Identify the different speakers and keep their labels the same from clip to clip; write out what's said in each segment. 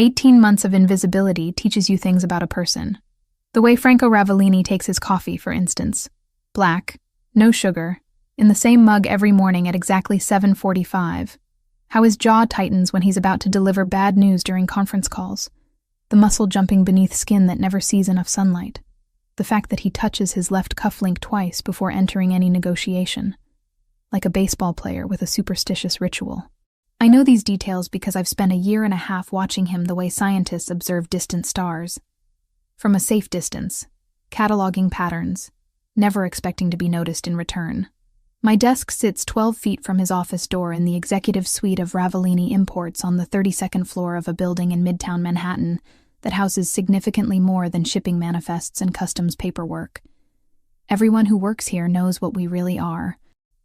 Speaker 1: 18 months of invisibility teaches you things about a person. The way Franco Ravellini takes his coffee, for instance. Black, no sugar, in the same mug every morning at exactly 7:45. How his jaw tightens when he's about to deliver bad news during conference calls. The muscle jumping beneath skin that never sees enough sunlight. The fact that he touches his left cufflink twice before entering any negotiation. Like a baseball player with a superstitious ritual. I know these details because I've spent a year and a half watching him the way scientists observe distant stars. From a safe distance, cataloging patterns, never expecting to be noticed in return. My desk sits 12 feet from his office door in the executive suite of Ravellini Imports on the 32nd floor of a building in Midtown Manhattan that houses significantly more than shipping manifests and customs paperwork. Everyone who works here knows what we really are.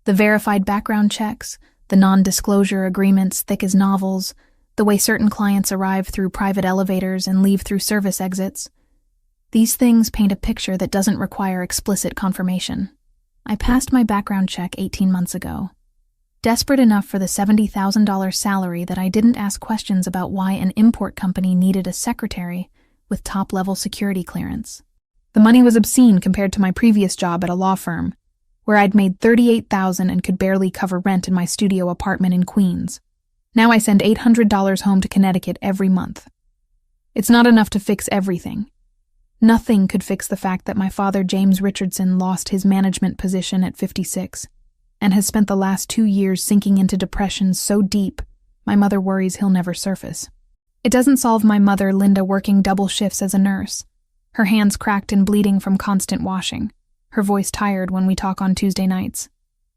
Speaker 1: The verified background checks, the non-disclosure agreements thick as novels, the way certain clients arrive through private elevators and leave through service exits. These things paint a picture that doesn't require explicit confirmation. I passed my background check 18 months ago. Desperate enough for the $70,000 salary that I didn't ask questions about why an import company needed a secretary with top-level security clearance. The money was obscene compared to my previous job at a law firm, where I'd made $38,000 and could barely cover rent in my studio apartment in Queens. Now I send $800 home to Connecticut every month. It's not enough to fix everything. Nothing could fix the fact that my father, James Richardson, lost his management position at 56 and has spent the last 2 years sinking into depression so deep, my mother worries he'll never surface. It doesn't solve my mother, Linda, working double shifts as a nurse, her hands cracked and bleeding from constant washing, her voice tired when we talk on Tuesday nights.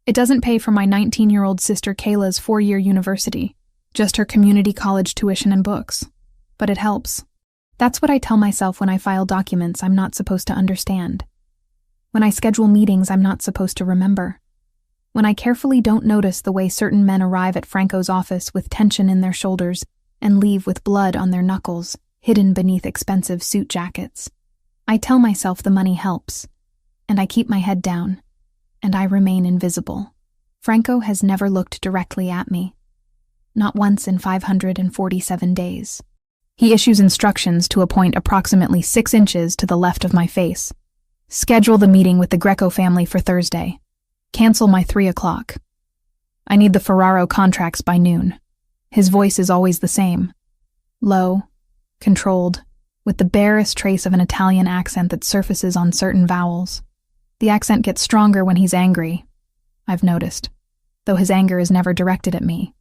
Speaker 1: It doesn't pay for my 19-year-old sister Kayla's 4-year university, just her community college tuition and books. But it helps. That's what I tell myself when I file documents I'm not supposed to understand. When I schedule meetings I'm not supposed to remember. When I carefully don't notice the way certain men arrive at Franco's office with tension in their shoulders and leave with blood on their knuckles, hidden beneath expensive suit jackets. I tell myself the money helps. And I keep my head down, and I remain invisible. Franco has never looked directly at me. Not once in 547 days. He issues instructions to a point approximately 6 inches to the left of my face. Schedule the meeting with the Greco family for Thursday. Cancel my 3 o'clock. I need the Ferraro contracts by noon. His voice is always the same. Low, controlled, with the barest trace of an Italian accent that surfaces on certain vowels. The accent gets stronger when he's angry, I've noticed, though his anger is never directed at me.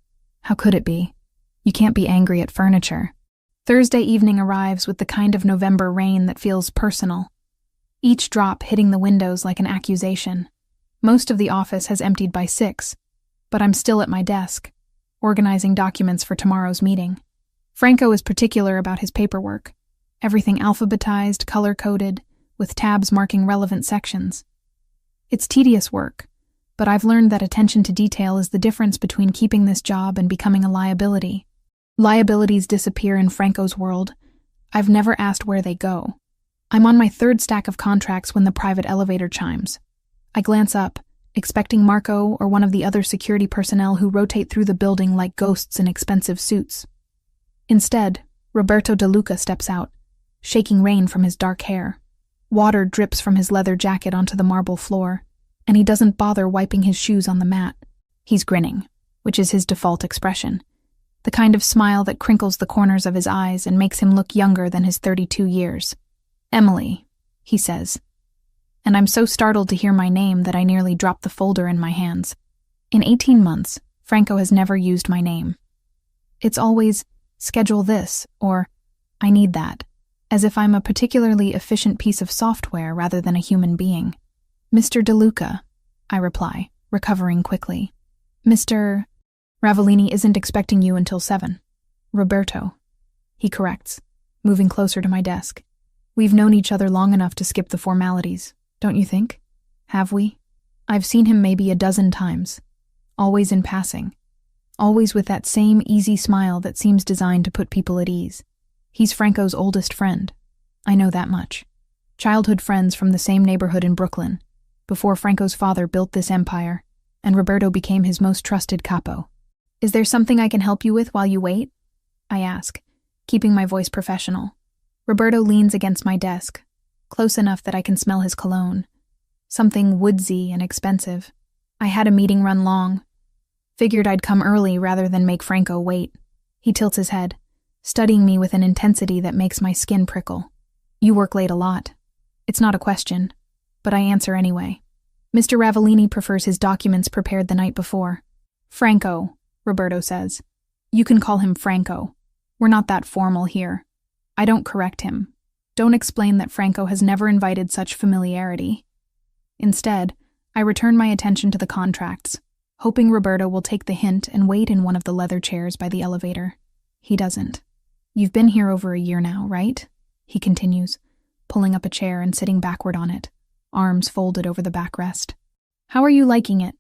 Speaker 1: How could it be? You can't be angry at furniture. Thursday evening arrives with the kind of November rain that feels personal, each drop hitting the windows like an accusation. Most of the office has emptied by 6, but I'm still at my desk, organizing documents for tomorrow's meeting. Franco is particular about his paperwork, everything alphabetized, color-coded, with tabs marking relevant sections. It's tedious work, but I've learned that attention to detail is the difference between keeping this job and becoming a liability. Liabilities disappear in Franco's world. I've never asked where they go. I'm on my 3rd stack of contracts when the private elevator chimes. I glance up, expecting Marco or one of the other security personnel who rotate through the building like ghosts in expensive suits. Instead, Roberto De Luca steps out, shaking rain from his dark hair. Water drips from his leather jacket onto the marble floor, and he doesn't bother wiping his shoes on the mat. He's grinning, which is his default expression, the kind of smile that crinkles the corners of his eyes and makes him look younger than his 32 years. Emily, he says, and I'm so startled to hear my name that I nearly drop the folder in my hands. In 18 months, Franco has never used my name. It's always, schedule this, or I need that, as if I'm a particularly efficient piece of software rather than a human being. Mr. De Luca, I reply, recovering quickly. Mr. Ravellini isn't expecting you until 7. Roberto, he corrects, moving closer to my desk. We've known each other long enough to skip the formalities, don't you think? Have we? I've seen him maybe a dozen times, always in passing, always with that same easy smile that seems designed to put people at ease. He's Franco's oldest friend. I know that much. Childhood friends from the same neighborhood in Brooklyn, before Franco's father built this empire, and Roberto became his most trusted capo. Is there something I can help you with while you wait? I ask, keeping my voice professional. Roberto leans against my desk, close enough that I can smell his cologne. Something woodsy and expensive. I had a meeting run long. Figured I'd come early rather than make Franco wait. He tilts his head, studying me with an intensity that makes my skin prickle. You work late a lot. It's not a question, but I answer anyway. Mr. Ravellini prefers his documents prepared the night before. Franco, Roberto says. You can call him Franco. We're not that formal here. I don't correct him. Don't explain that Franco has never invited such familiarity. Instead, I return my attention to the contracts, hoping Roberto will take the hint and wait in one of the leather chairs by the elevator. He doesn't. You've been here over a year now, right? He continues, pulling up a chair and sitting backward on it, arms folded over the backrest. How are you liking it?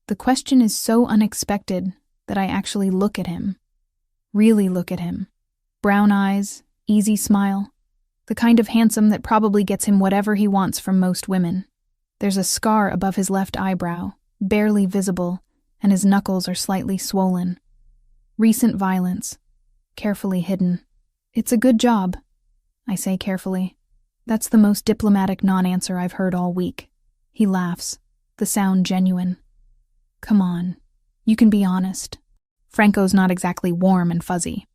Speaker 1: The question is so unexpected that I actually look at him. Really look at him. Brown eyes, easy smile. The kind of handsome that probably gets him whatever he wants from most women. There's a scar above his left eyebrow, barely visible, and his knuckles are slightly swollen. Recent violence. Carefully hidden. It's a good job, I say carefully. That's the most diplomatic non-answer I've heard all week. He laughs, the sound genuine. Come on, you can be honest. Franco's not exactly warm and fuzzy.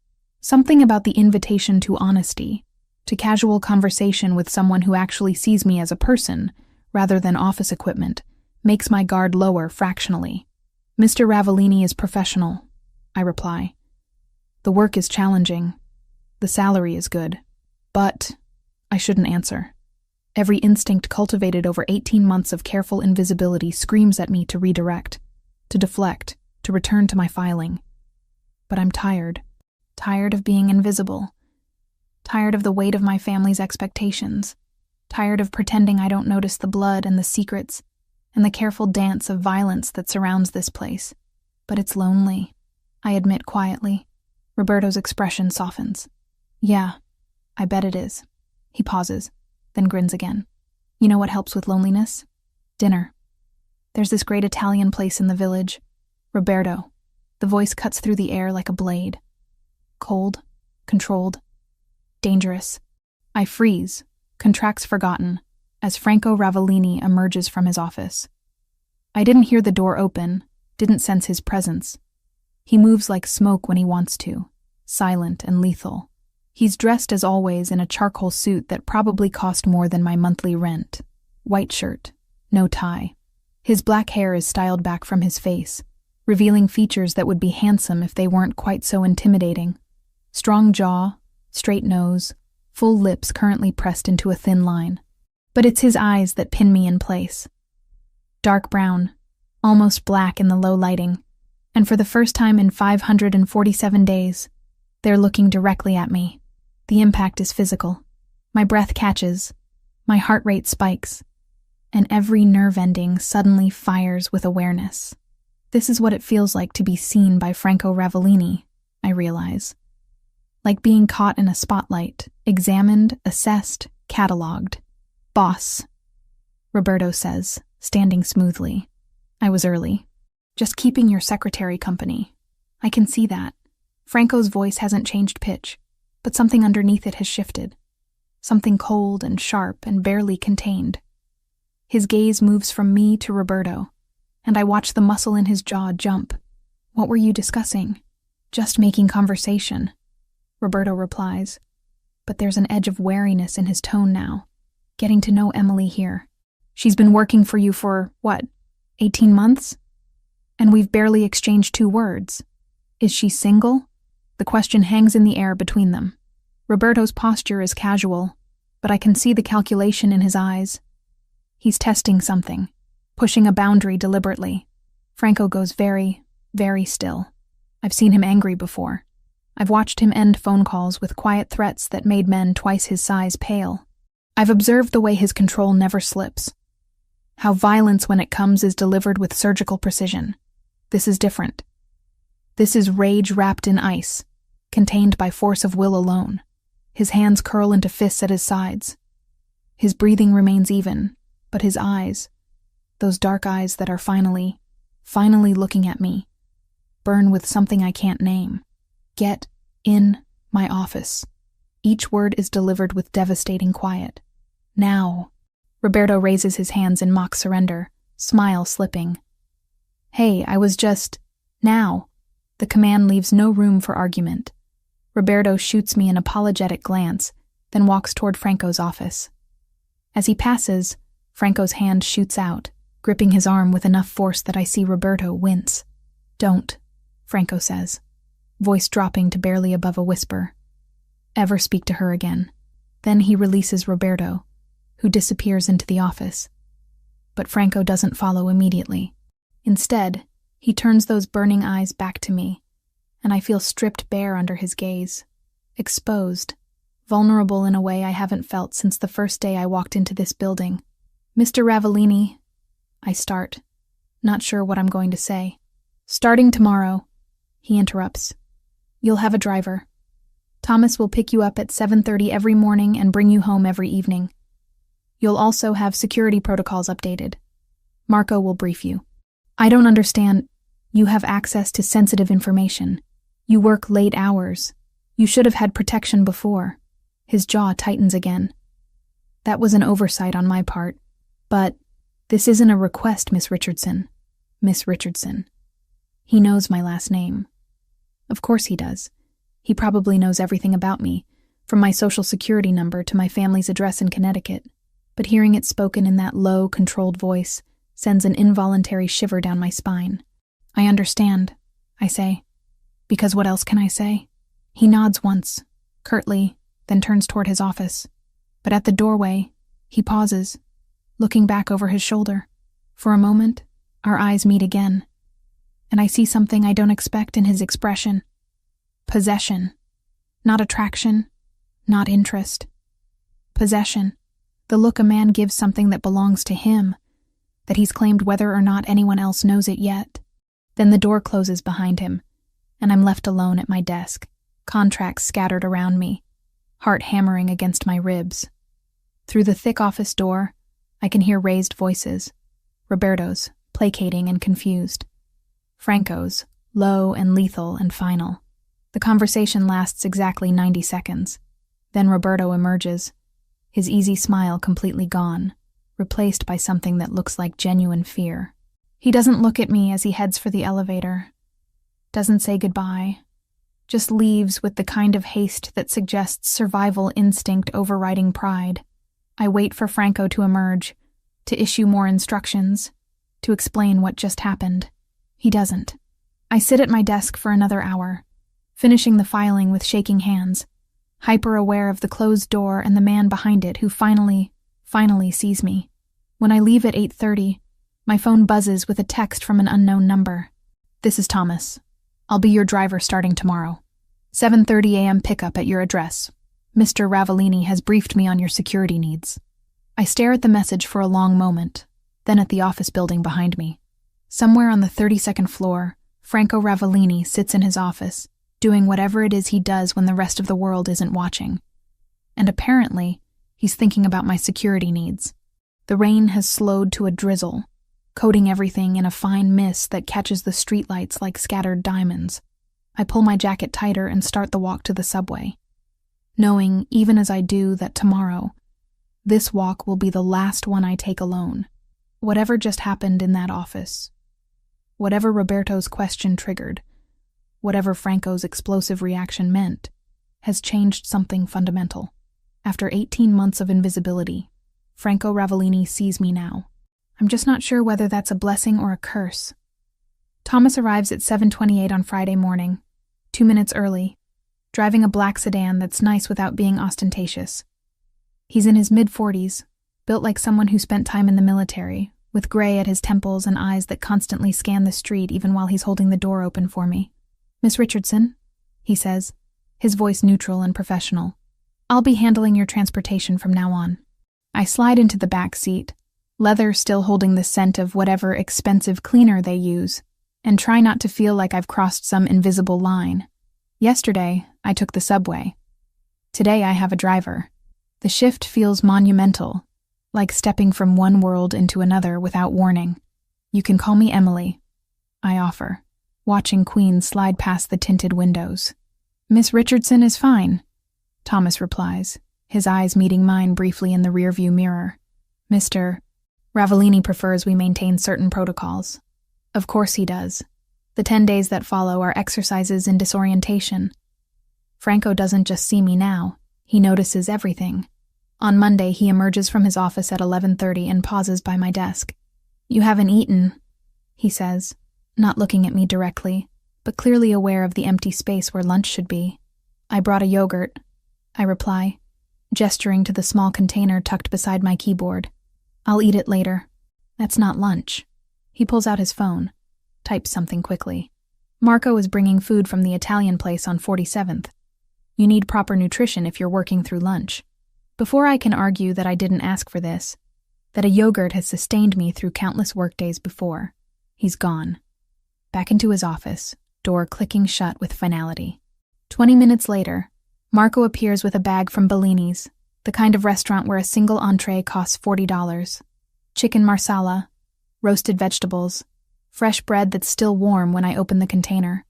Speaker 1: Something about the invitation to honesty, to casual conversation with someone who actually sees me as a person, rather than office equipment, makes my guard lower fractionally. Mr. Ravellini is professional, I reply. The work is challenging. The salary is good. But I shouldn't answer. Every instinct cultivated over 18 months of careful invisibility screams at me to redirect, to deflect, to return to my filing. But I'm tired. Tired of being invisible. Tired of the weight of my family's expectations. Tired of pretending I don't notice the blood and the secrets and the careful dance of violence that surrounds this place. But it's lonely, I admit quietly. Roberto's expression softens. Yeah, I bet it is. He pauses, then grins again. You know what helps with loneliness? Dinner. There's this great Italian place in the village. Roberto. The voice cuts through the air like a blade. Cold, controlled, dangerous. I freeze, contracts forgotten, as Franco Ravellini emerges from his office. I didn't hear the door open, didn't sense his presence. He moves like smoke when he wants to, silent and lethal. He's dressed as always in a charcoal suit that probably cost more than my monthly rent. White shirt, no tie. His black hair is styled back from his face, revealing features that would be handsome if they weren't quite so intimidating. Strong jaw, straight nose, full lips currently pressed into a thin line. But it's his eyes that pin me in place. Dark brown, almost black in the low lighting, and for the first time in 547 days, they're looking directly at me. The impact is physical. My breath catches, my heart rate spikes, and every nerve ending suddenly fires with awareness. This is what it feels like to be seen by Franco Ravellini, I realize. Like being caught in a spotlight, examined, assessed, catalogued. Boss, Roberto says, standing smoothly. I was early. Just keeping your secretary company. I can see that. Franco's voice hasn't changed pitch, but something underneath it has shifted. Something cold and sharp and barely contained. His gaze moves from me to Roberto, and I watch the muscle in his jaw jump. What were you discussing? Just making conversation, Roberto replies, but there's an edge of wariness in his tone now. Getting to know Emily here. She's been working for you for, 18 months? And we've barely exchanged 2 words. Is she single? The question hangs in the air between them. Roberto's posture is casual, but I can see the calculation in his eyes. He's testing something, pushing a boundary deliberately. Franco goes very, very still. I've seen him angry before. I've watched him end phone calls with quiet threats that made men twice his size pale. I've observed the way his control never slips. How violence when it comes is delivered with surgical precision. This is different. This is rage wrapped in ice, contained by force of will alone. His hands curl into fists at his sides. His breathing remains even, but his eyes, those dark eyes that are finally looking at me, burn with something I can't name. Get in My office. Each word is delivered with devastating quiet. Now. Roberto raises his hands in mock surrender, smile slipping. Hey, I was just... Now. The command leaves no room for argument. Roberto shoots me an apologetic glance, then walks toward Franco's office. As he passes, Franco's hand shoots out, gripping his arm with enough force that I see Roberto wince. Don't, Franco says, voice dropping to barely above a whisper. Ever speak to her again. Then he releases Roberto, who disappears into the office. But Franco doesn't follow immediately. Instead, he turns those burning eyes back to me, and I feel stripped bare under his gaze, exposed, vulnerable in a way I haven't felt since the first day I walked into this building. Mr. Ravellini, I start, not sure what I'm going to say. Starting tomorrow, he interrupts. You'll have a driver. Thomas will pick you up at 7:30 every morning and bring you home every evening. You'll also have security protocols updated. Marco will brief you. I don't understand. You have access to sensitive information. You work late hours. You should have had protection before. His jaw tightens again. That was an oversight on my part. But this isn't a request, Miss Richardson. Miss Richardson. He knows my last name. Of course he does. He probably knows everything about me, from my social security number to my family's address in Connecticut. But hearing it spoken in that low, controlled voice sends an involuntary shiver down my spine. I understand, I say. Because what else can I say? He nods once, curtly, then turns toward his office. But at the doorway, he pauses, looking back over his shoulder. For a moment, our eyes meet again, and I see something I don't expect in his expression. Possession. Not attraction, not interest. Possession. The look a man gives something that belongs to him, that he's claimed whether or not anyone else knows it yet. Then the door closes behind him, and I'm left alone at my desk, contracts scattered around me, heart hammering against my ribs. Through the thick office door, I can hear raised voices, Roberto's, placating and confused, Franco's, low and lethal and final. The conversation lasts exactly 90 seconds. Then Roberto emerges, his easy smile completely gone, replaced by something that looks like genuine fear. He doesn't look at me as he heads for the elevator, doesn't say goodbye, just leaves with the kind of haste that suggests survival instinct overriding pride. I wait for Franco to emerge, to issue more instructions, to explain what just happened. He doesn't. I sit at my desk for another hour, finishing the filing with shaking hands, hyper-aware of the closed door and the man behind it who finally sees me. When I leave at 8:30, my phone buzzes with a text from an unknown number. This is Thomas. I'll be your driver starting tomorrow. 7:30 a.m. pickup at your address. Mr. Ravellini has briefed me on your security needs. I stare at the message for a long moment, then at the office building behind me. Somewhere on the 32nd floor, Franco Ravellini sits in his office, doing whatever it is he does when the rest of the world isn't watching. And apparently, he's thinking about my security needs. The rain has slowed to a drizzle, coating everything in a fine mist that catches the streetlights like scattered diamonds. I pull my jacket tighter and start the walk to the subway, knowing, even as I do, that tomorrow, this walk will be the last one I take alone. Whatever just happened in that office, whatever Roberto's question triggered, whatever Franco's explosive reaction meant, has changed something fundamental. After 18 months of invisibility, Franco Ravellini sees me now. I'm just not sure whether that's a blessing or a curse. Thomas arrives at 7:28 on Friday morning, 2 minutes early, driving a black sedan that's nice without being ostentatious. He's in his mid-40s, built like someone who spent time in the military, with gray at his temples and eyes that constantly scan the street even while he's holding the door open for me. Miss Richardson, he says, his voice neutral and professional. I'll be handling your transportation from now on. I slide into the back seat, leather still holding the scent of whatever expensive cleaner they use, and try not to feel like I've crossed some invisible line. Yesterday, I took the subway. Today I have a driver. The shift feels monumental, like stepping from one world into another without warning. You can call me Emily, I offer, watching Queen slide past the tinted windows. Miss Richardson is fine, Thomas replies, his eyes meeting mine briefly in the rearview mirror. Mr. Ravellini prefers we maintain certain protocols. Of course he does. The 10 days that follow are exercises in disorientation. Franco doesn't just see me now, he notices everything. On Monday, he emerges from his office at 11:30 and pauses by my desk. You haven't eaten, he says, not looking at me directly, but clearly aware of the empty space where lunch should be. I brought a yogurt, I reply, gesturing to the small container tucked beside my keyboard. I'll eat it later. That's not lunch. He pulls out his phone, types something quickly. Marco is bringing food from the Italian place on 47th. You need proper nutrition if you're working through lunch. Before I can argue that I didn't ask for this, that a yogurt has sustained me through countless workdays before, he's gone. Back into his office, door clicking shut with finality. 20 minutes later, Marco appears with a bag from Bellini's, the kind of restaurant where a single entree costs $40. Chicken marsala, roasted vegetables, fresh bread that's still warm when I open the container.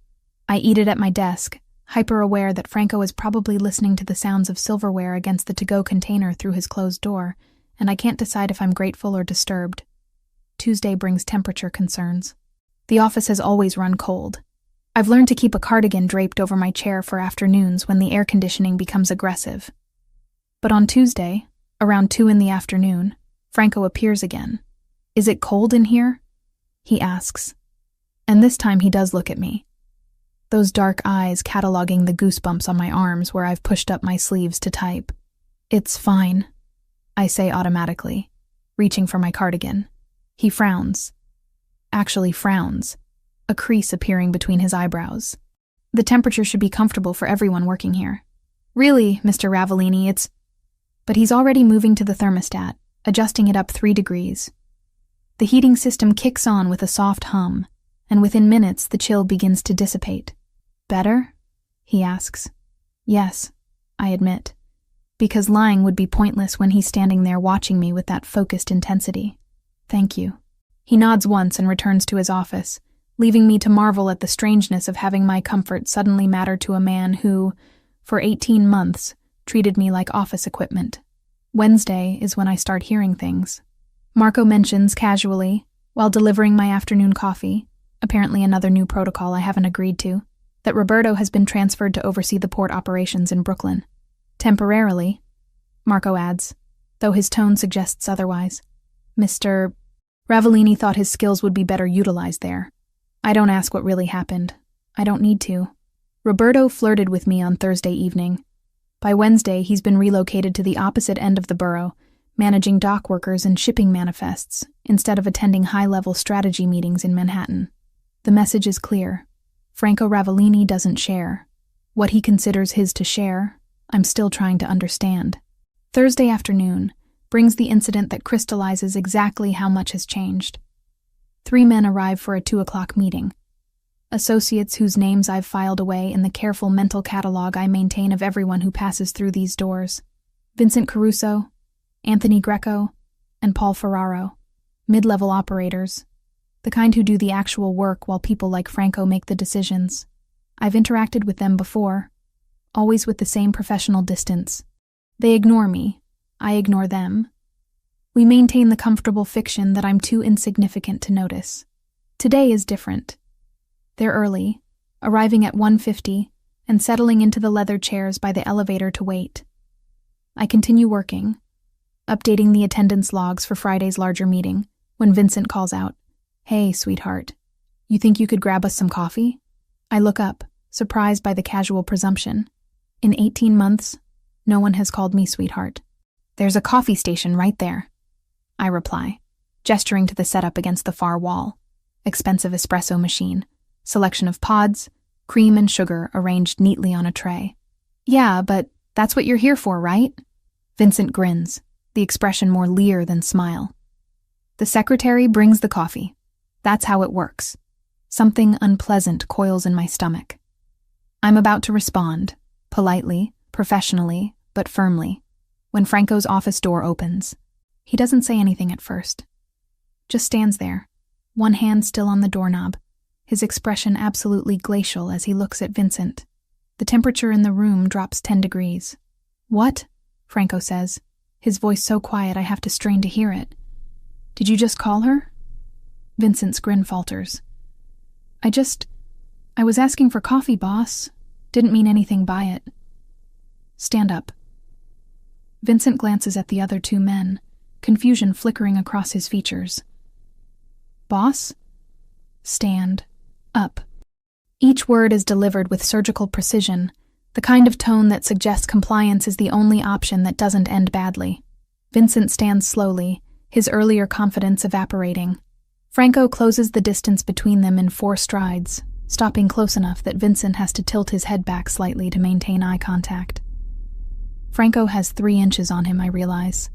Speaker 1: I eat it at my desk, hyper-aware that Franco is probably listening to the sounds of silverware against the to-go container through his closed door, and I can't decide if I'm grateful or disturbed. Tuesday brings temperature concerns. The office has always run cold. I've learned to keep a cardigan draped over my chair for afternoons when the air conditioning becomes aggressive. But on Tuesday, around 2 in the afternoon, Franco appears again. Is it cold in here? He asks. And this time he does look at me. Those dark eyes cataloging the goosebumps on my arms where I've pushed up my sleeves to type. It's fine, I say automatically, reaching for my cardigan. He frowns. Actually frowns, a crease appearing between his eyebrows. The temperature should be comfortable for everyone working here. Really, Mr. Ravellini, it's... But he's already moving to the thermostat, adjusting it up 3 degrees. The heating system kicks on with a soft hum, and within minutes the chill begins to dissipate. Better? He asks. Yes, I admit, because lying would be pointless when he's standing there watching me with that focused intensity. Thank you. He nods once and returns to his office, leaving me to marvel at the strangeness of having my comfort suddenly matter to a man who, for 18 months, treated me like office equipment. Wednesday is when I start hearing things. Marco mentions casually, while delivering my afternoon coffee, apparently another new protocol I haven't agreed to, that Roberto has been transferred to oversee the port operations in Brooklyn. Temporarily, Marco adds, though his tone suggests otherwise. Mr. Ravellini thought his skills would be better utilized there. I don't ask what really happened. I don't need to. Roberto flirted with me on Thursday evening. By Wednesday, he's been relocated to the opposite end of the borough, managing dock workers and shipping manifests, instead of attending high-level strategy meetings in Manhattan. The message is clear. Franco Ravellini doesn't share. What he considers his to share, I'm still trying to understand. Thursday afternoon brings the incident that crystallizes exactly how much has changed. 3 men arrive for a 2:00 meeting. Associates whose names I've filed away in the careful mental catalog I maintain of everyone who passes through these doors. Vincent Caruso, Anthony Greco, and Paul Ferraro. Mid-level operators. The kind who do the actual work while people like Franco make the decisions. I've interacted with them before, always with the same professional distance. They ignore me. I ignore them. We maintain the comfortable fiction that I'm too insignificant to notice. Today is different. They're early, arriving at 1:50 and settling into the leather chairs by the elevator to wait. I continue working, updating the attendance logs for Friday's larger meeting, when Vincent calls out, "Hey, sweetheart, you think you could grab us some coffee?" I look up, surprised by the casual presumption. In 18 months, no one has called me sweetheart. "There's a coffee station right there," I reply, gesturing to the setup against the far wall. Expensive espresso machine, selection of pods, cream and sugar arranged neatly on a tray. "Yeah, but that's what you're here for, right?" Vincent grins, the expression more leer than smile. "The secretary brings the coffee. That's how it works." Something unpleasant coils in my stomach. I'm about to respond, politely, professionally, but firmly, when Franco's office door opens. He doesn't say anything at first. Just stands there, one hand still on the doorknob, his expression absolutely glacial as he looks at Vincent. The temperature in the room drops 10 degrees. "What?" Franco says, his voice so quiet I have to strain to hear it. "Did you just call her?" Vincent's grin falters. I was asking for coffee, boss. Didn't mean anything by it." "Stand up." Vincent glances at the other two men, confusion flickering across his features. "Boss?" "Stand up." Each word is delivered with surgical precision, the kind of tone that suggests compliance is the only option that doesn't end badly. Vincent stands slowly, his earlier confidence evaporating. Franco closes the distance between them in 4 strides, stopping close enough that Vincent has to tilt his head back slightly to maintain eye contact. Franco has 3 inches on him, I realize,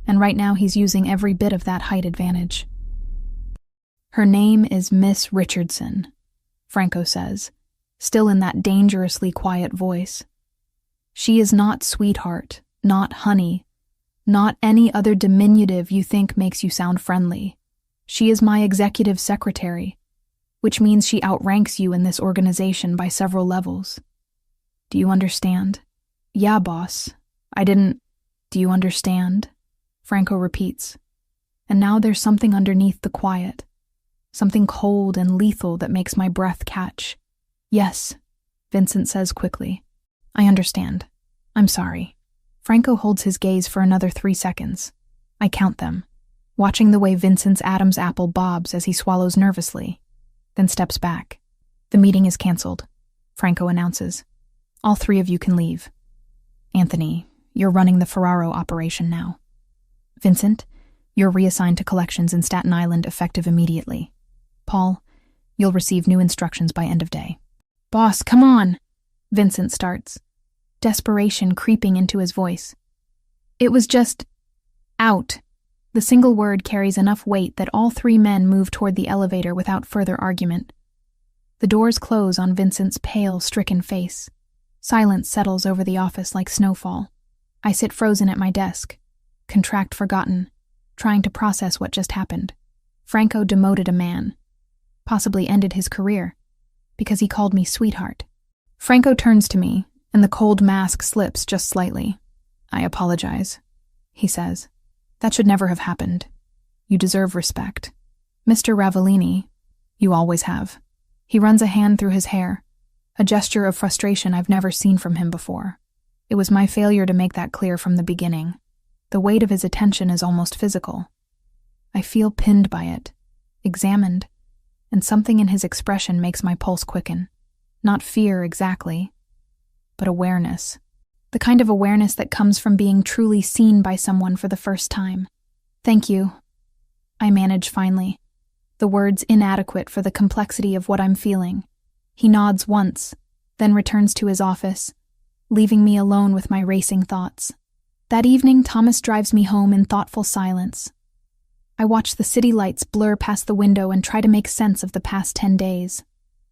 Speaker 1: and right now he's using every bit of that height advantage. "Her name is Miss Richardson," Franco says, still in that dangerously quiet voice. "She is not sweetheart, not honey, not any other diminutive you think makes you sound friendly. She is my executive secretary, which means she outranks you in this organization by several levels. Do you understand?" "Yeah, boss. Do you understand?" Franco repeats. And now there's something underneath the quiet, something cold and lethal that makes my breath catch. "Yes," Vincent says quickly. "I understand. I'm sorry." Franco holds his gaze for another 3 seconds. I count them, watching the way Vincent's Adam's apple bobs as he swallows nervously, then steps back. "The meeting is canceled," Franco announces. "All 3 of you can leave. Anthony, you're running the Ferraro operation now. Vincent, you're reassigned to collections in Staten Island effective immediately. Paul, you'll receive new instructions by end of day." "Boss, come on," Vincent starts, desperation creeping into his voice. "It was just out." The single word carries enough weight that all 3 men move toward the elevator without further argument. The doors close on Vincent's pale, stricken face. Silence settles over the office like snowfall. I sit frozen at my desk, contract forgotten, trying to process what just happened. Franco demoted a man, possibly ended his career, because he called me sweetheart. Franco turns to me, and the cold mask slips just slightly. "I apologize," he says. "That should never have happened. You deserve respect. Mr. Ravellini, you always have." He runs a hand through his hair, a gesture of frustration I've never seen from him before. It was my failure to make that clear from the beginning. The weight of his attention is almost physical. I feel pinned by it, examined, and something in his expression makes my pulse quicken. Not fear exactly, but awareness. The kind of awareness that comes from being truly seen by someone for the first time. "Thank you," I manage finally, the words inadequate for the complexity of what I'm feeling. He nods once, then returns to his office, leaving me alone with my racing thoughts. That evening, Thomas drives me home in thoughtful silence. I watch the city lights blur past the window and try to make sense of the past 10 days.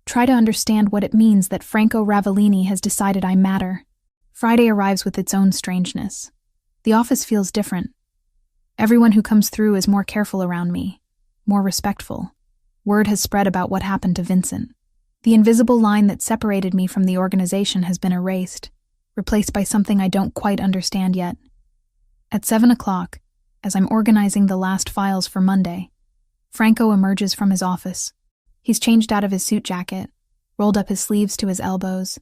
Speaker 1: Try to understand what it means that Franco Ravellini has decided I matter. Friday arrives with its own strangeness. The office feels different. Everyone who comes through is more careful around me, more respectful. Word has spread about what happened to Vincent. The invisible line that separated me from the organization has been erased, replaced by something I don't quite understand yet. At 7 o'clock, as I'm organizing the last files for Monday, Franco emerges from his office. He's changed out of his suit jacket, rolled up his sleeves to his elbows,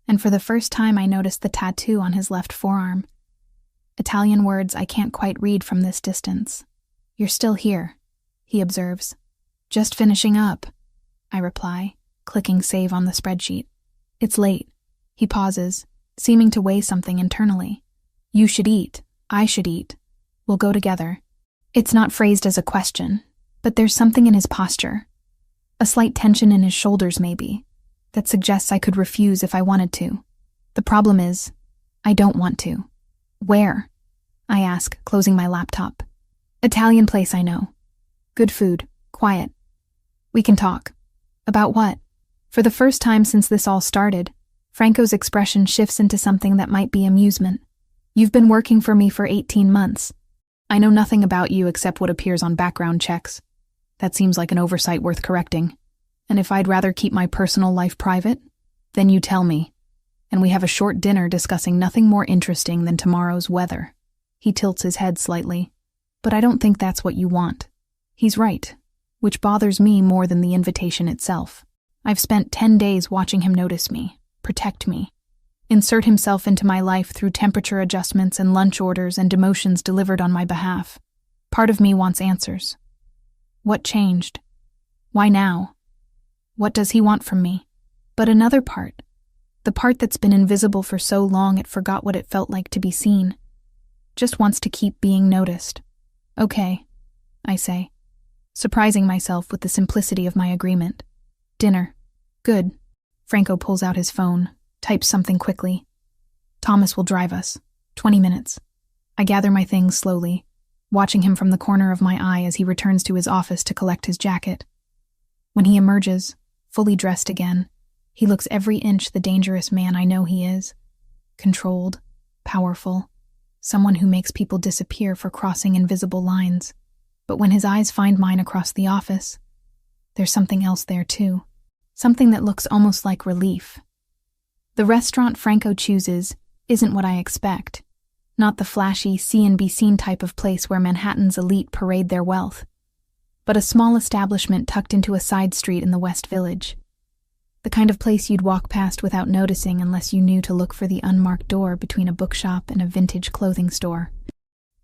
Speaker 1: and for the first time I noticed the tattoo on his left forearm. Italian words I can't quite read from this distance. "You're still here," he observes. "Just finishing up," I reply, clicking save on the spreadsheet. "It's late." He pauses, seeming to weigh something internally. "You should eat. I should eat. We'll go together." It's not phrased as a question, but there's something in his posture, a slight tension in his shoulders maybe, that suggests I could refuse if I wanted to. The problem is, I don't want to. "Where?" I ask, closing my laptop. "Italian place I know. Good food, quiet. We can talk." "About what?" For the first time since this all started, Franco's expression shifts into something that might be amusement. "You've been working for me for 18 months. I know nothing about you except what appears on background checks. That seems like an oversight worth correcting. And if I'd rather keep my personal life private, then you tell me." and we have a short dinner discussing nothing more interesting than tomorrow's weather. He tilts his head slightly. But I don't think that's what you want. He's right, which bothers me more than the invitation itself. I've spent 10 days watching him notice me, protect me, insert himself into my life through temperature adjustments and lunch orders and demotions delivered on my behalf. Part of me wants answers. What changed? Why now? What does he want from me? But another part, the part that's been invisible for so long it forgot what it felt like to be seen, just wants to keep being noticed. Okay, I say, surprising myself with the simplicity of my agreement. Dinner. Good. Franco pulls out his phone, types something quickly. Thomas will drive us. 20 minutes. I gather my things slowly, watching him from the corner of my eye as he returns to his office to collect his jacket. When he emerges, fully dressed again, he looks every inch the dangerous man I know he is. Controlled, powerful, someone who makes people disappear for crossing invisible lines. But when his eyes find mine across the office, there's something else there too. Something that looks almost like relief. The restaurant Franco chooses isn't what I expect. Not the flashy, see and be seen type of place where Manhattan's elite parade their wealth, but a small establishment tucked into a side street in the West Village. The kind of place you'd walk past without noticing unless you knew to look for the unmarked door between a bookshop and a vintage clothing store.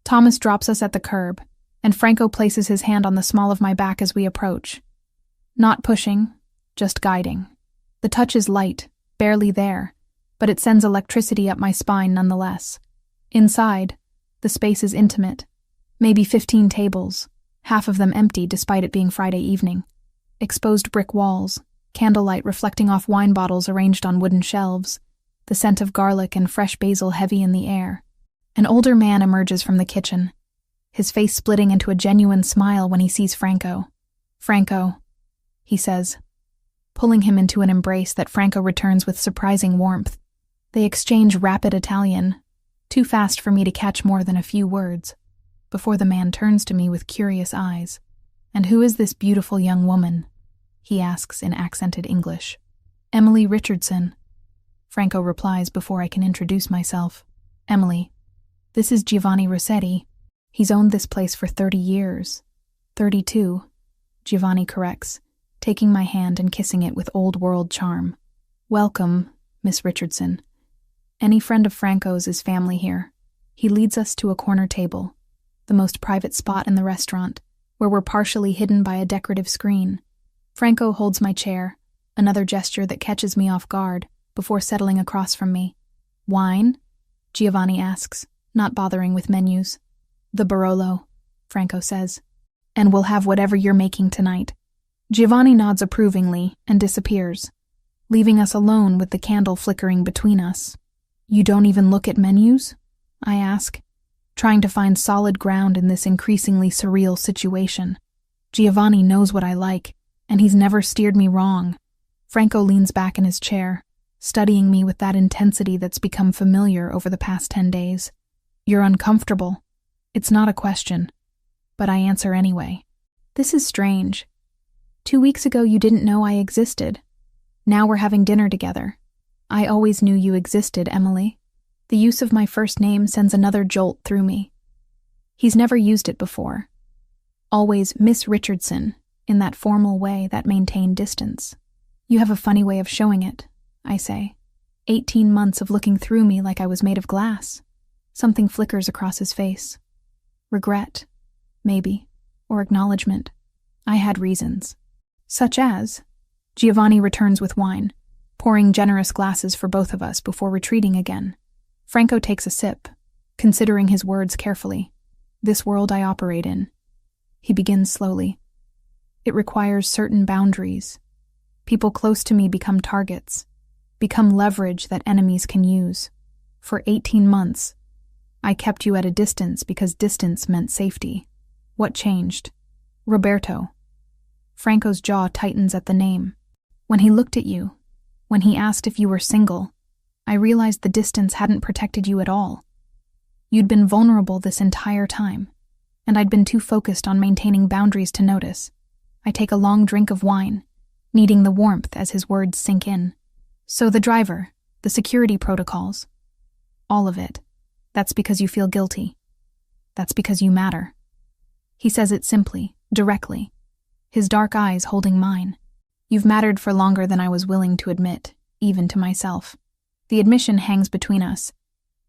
Speaker 1: Thomas drops us at the curb, and Franco places his hand on the small of my back as we approach. Not pushing, just guiding. The touch is light, barely there, but it sends electricity up my spine nonetheless. Inside, the space is intimate. Maybe 15 tables, half of them empty despite it being Friday evening. Exposed brick walls, candlelight reflecting off wine bottles arranged on wooden shelves, the scent of garlic and fresh basil heavy in the air. An older man emerges from the kitchen, his face splitting into a genuine smile when he sees Franco. Franco, he says, pulling him into an embrace that Franco returns with surprising warmth. They exchange rapid Italian, too fast for me to catch more than a few words, before the man turns to me with curious eyes. And who is this beautiful young woman? He asks in accented English. Emily Richardson. Franco replies before I can introduce myself. Emily. This is Giovanni Rossetti. He's owned this place for 30 years. 32, Giovanni corrects, taking my hand and kissing it with old-world charm. Welcome, Miss Richardson. Any friend of Franco's is family here. He leads us to a corner table, the most private spot in the restaurant, where we're partially hidden by a decorative screen. Franco holds my chair, another gesture that catches me off guard, before settling across from me. Wine? Giovanni asks, not bothering with menus. The Barolo, Franco says. And we'll have whatever you're making tonight. Giovanni nods approvingly and disappears, leaving us alone with the candle flickering between us. You don't even look at menus? I ask, trying to find solid ground in this increasingly surreal situation. Giovanni knows what I like, and he's never steered me wrong. Franco leans back in his chair, studying me with that intensity that's become familiar over the past 10 days. You're uncomfortable. It's not a question, but I answer anyway. This is strange. 2 weeks ago you didn't know I existed. Now we're having dinner together. I always knew you existed, Emily. The use of my first name sends another jolt through me. He's never used it before. Always Miss Richardson, in that formal way that maintained distance. You have a funny way of showing it, I say. 18 months of looking through me like I was made of glass. Something flickers across his face. Regret, maybe, or acknowledgement. I had reasons. Such as, Giovanni returns with wine, pouring generous glasses for both of us before retreating again. Franco takes a sip, considering his words carefully. This world I operate in. He begins slowly. It requires certain boundaries. People close to me become targets, become leverage that enemies can use. For 18 months, I kept you at a distance because distance meant safety. What changed? Roberto. Franco's jaw tightens at the name. When he looked at you, when he asked if you were single, I realized the distance hadn't protected you at all. You'd been vulnerable this entire time, and I'd been too focused on maintaining boundaries to notice. I take a long drink of wine, needing the warmth as his words sink in. So the driver, The security protocols. All of it. That's because you feel guilty. That's because you matter. He says it simply, directly, his dark eyes holding mine. You've mattered for longer than I was willing to admit, even to myself. The admission hangs between us,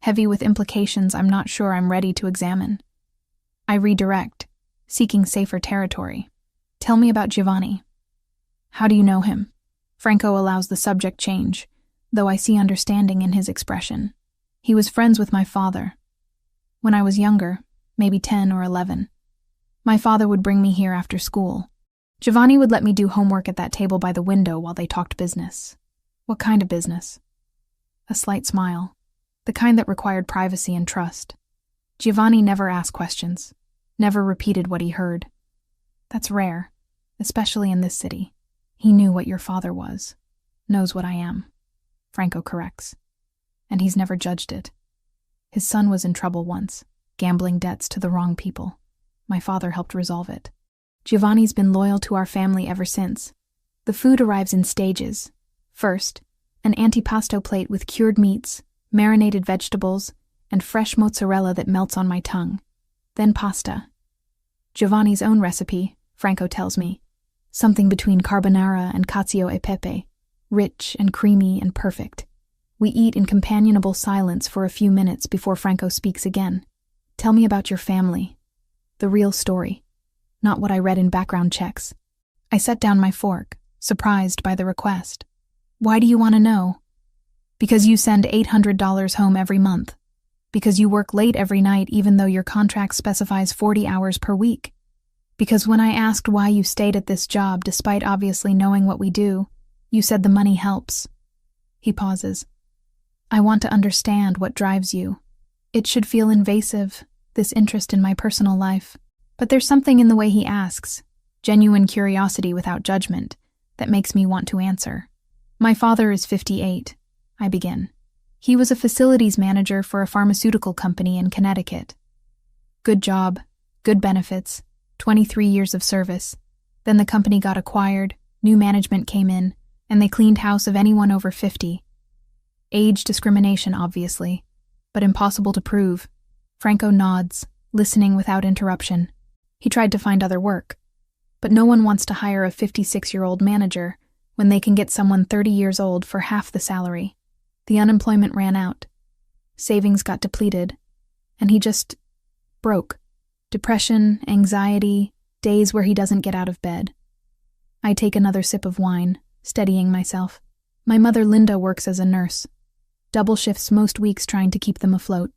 Speaker 1: heavy with implications I'm not sure I'm ready to examine. I redirect, seeking safer territory. Tell me about Giovanni. How do you know him? Franco allows the subject change, though I see understanding in his expression. He was friends with my father. When I was younger, maybe 10 or 11, my father would bring me here after school. Giovanni would let me do homework at that table by the window while they talked business. What kind of business? A slight smile, the kind that required privacy and trust. Giovanni never asked questions, never repeated what he heard. That's rare, especially in this city. He knew what your father was, knows what I am. Franco corrects. And he's never judged it. His son was in trouble once, gambling debts to the wrong people. My father helped resolve it. Giovanni's been loyal to our family ever since. The food arrives in stages. First, an antipasto plate with cured meats, marinated vegetables, and fresh mozzarella that melts on my tongue. Then pasta. Giovanni's own recipe, Franco tells me. Something between carbonara and cacio e pepe, rich and creamy and perfect. We eat in companionable silence for a few minutes before Franco speaks again. Tell me about your family. The real story, not what I read in background checks. I set down my fork, surprised by the request. Why do you want to know? Because you send $800 home every month. Because you work late every night even though your contract specifies 40 hours per week. Because when I asked why you stayed at this job despite obviously knowing what we do, you said the money helps. He pauses. I want to understand what drives you. It should feel invasive, this interest in my personal life. But there's something in the way he asks, genuine curiosity without judgment, that makes me want to answer. My father is 58, I begin. He was a facilities manager for a pharmaceutical company in Connecticut. Good job, good benefits, 23 years of service. Then the company got acquired, new management came in, and they cleaned house of anyone over 50. Age discrimination, obviously, but impossible to prove. Franco nods, listening without interruption. He tried to find other work. But no one wants to hire a 56-year-old manager when they can get someone 30 years old for half the salary. The unemployment ran out. Savings got depleted. And he just broke. Depression, anxiety, days where he doesn't get out of bed. I take another sip of wine, steadying myself. My mother Linda works as a nurse. Double shifts most weeks trying to keep them afloat.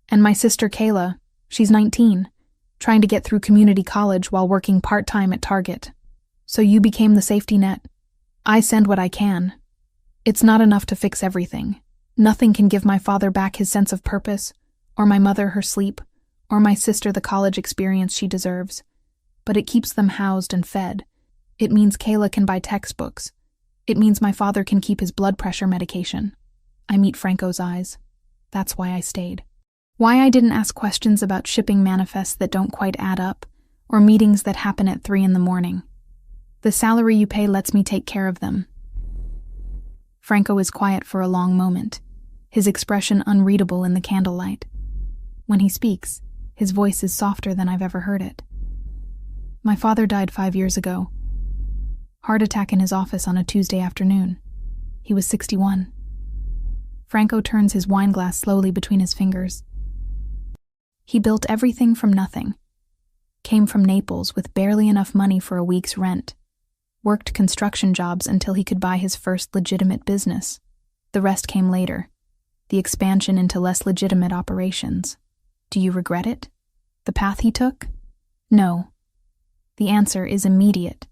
Speaker 1: And my sister Kayla, she's 19, trying to get through community college while working part-time at Target. So you became the safety net. I send what I can. It's not enough to fix everything. Nothing can give my father back his sense of purpose, or my mother her sleep, or my sister the college experience she deserves. But it keeps them housed and fed. It means Kayla can buy textbooks. It means my father can keep his blood pressure medication. I meet Franco's eyes. That's why I stayed. Why I didn't ask questions about shipping manifests that don't quite add up, or meetings that happen at 3 a.m. The salary you pay lets me take care of them. Franco is quiet for a long moment, his expression unreadable in the candlelight. When he speaks, his voice is softer than I've ever heard it. My father died 5 years ago. Heart attack in his office on a Tuesday afternoon. He was 61. Franco turns his wine glass slowly between his fingers. He built everything from nothing. Came from Naples with barely enough money for a week's rent. Worked construction jobs until he could buy his first legitimate business. The rest came later. The expansion into less legitimate operations. Do you regret it? The path he took? No. The answer is immediate.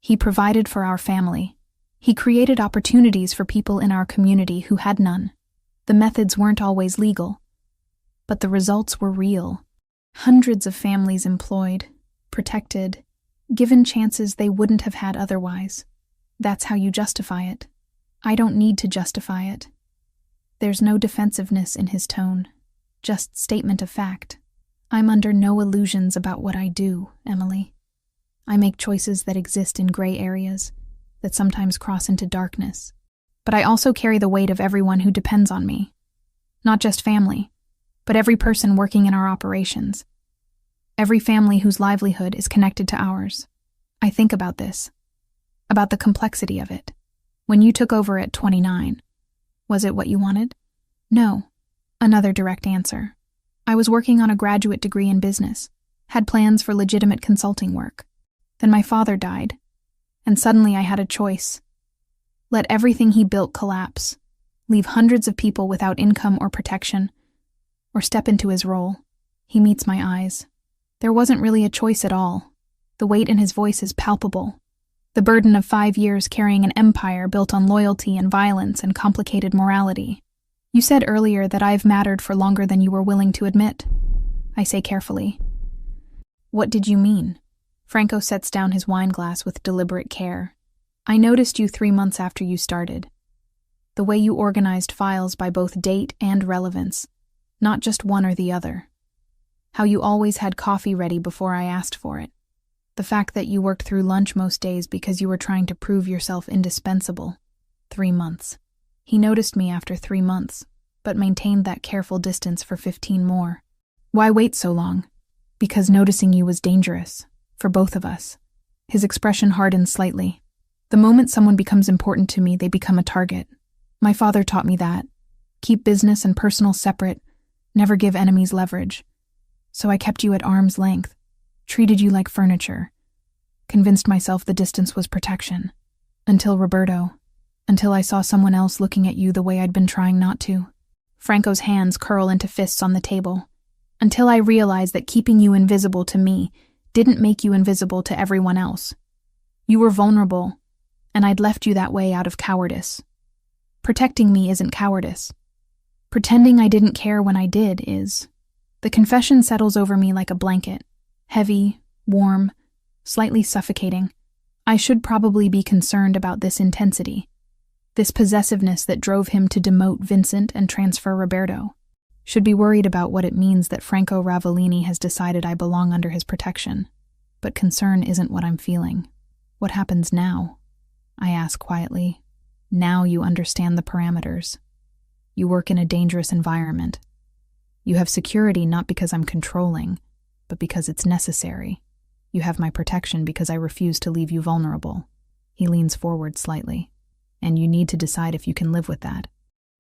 Speaker 1: He provided for our family. He created opportunities for people in our community who had none. The methods weren't always legal, but the results were real. Hundreds of families employed, protected, given chances they wouldn't have had otherwise. That's how you justify it. I don't need to justify it. There's no defensiveness in his tone, just statement of fact. I'm under no illusions about what I do, Emily. I make choices that exist in gray areas, that sometimes cross into darkness. but I also carry the weight of everyone who depends on me. Not just family, but every person working in our operations. Every family whose livelihood is connected to ours. I think about this, about the complexity of it. When you took over at 29, was it what you wanted? No. Another direct answer. I was working on a graduate degree in business, had plans for legitimate consulting work. Then my father died, and suddenly I had a choice. Let everything he built collapse, leave hundreds of people without income or protection, or step into his role. He meets my eyes. There wasn't really a choice at all. The weight in his voice is palpable. The burden of 5 years carrying an empire built on loyalty and violence and complicated morality. You said earlier that I've mattered for longer than you were willing to admit. I say carefully. What did you mean? Franco sets down his wine glass with deliberate care. I noticed you 3 months after you started. The way you organized files by both date and relevance, not just one or the other. How you always had coffee ready before I asked for it. The fact that you worked through lunch most days because you were trying to prove yourself indispensable. 3 months. He noticed me after 3 months, but maintained that careful distance for 15 more. Why wait so long? Because noticing you was dangerous, for both of us. His expression hardened slightly. The moment someone becomes important to me, they become a target. My father taught me that. Keep business and personal separate, never give enemies leverage. So I kept you at arm's length, treated you like furniture, convinced myself the distance was protection. Until Roberto. Until I saw someone else looking at you the way I'd been trying not to. Franco's hands curl into fists on the table. Until I realized that keeping you invisible to me didn't make you invisible to everyone else. You were vulnerable, and I'd left you that way out of cowardice. Protecting me isn't cowardice. Pretending I didn't care when I did is. The confession settles over me like a blanket. Heavy, warm, slightly suffocating. I should probably be concerned about this intensity. This possessiveness that drove him to demote Vincent and transfer Roberto. Should be worried about what it means that Franco Ravellini has decided I belong under his protection. But concern isn't what I'm feeling. What happens now? I ask quietly. Now you understand the parameters. You work in a dangerous environment. You have security not because I'm controlling, but because it's necessary. You have my protection because I refuse to leave you vulnerable. He leans forward slightly. And you need to decide if you can live with that.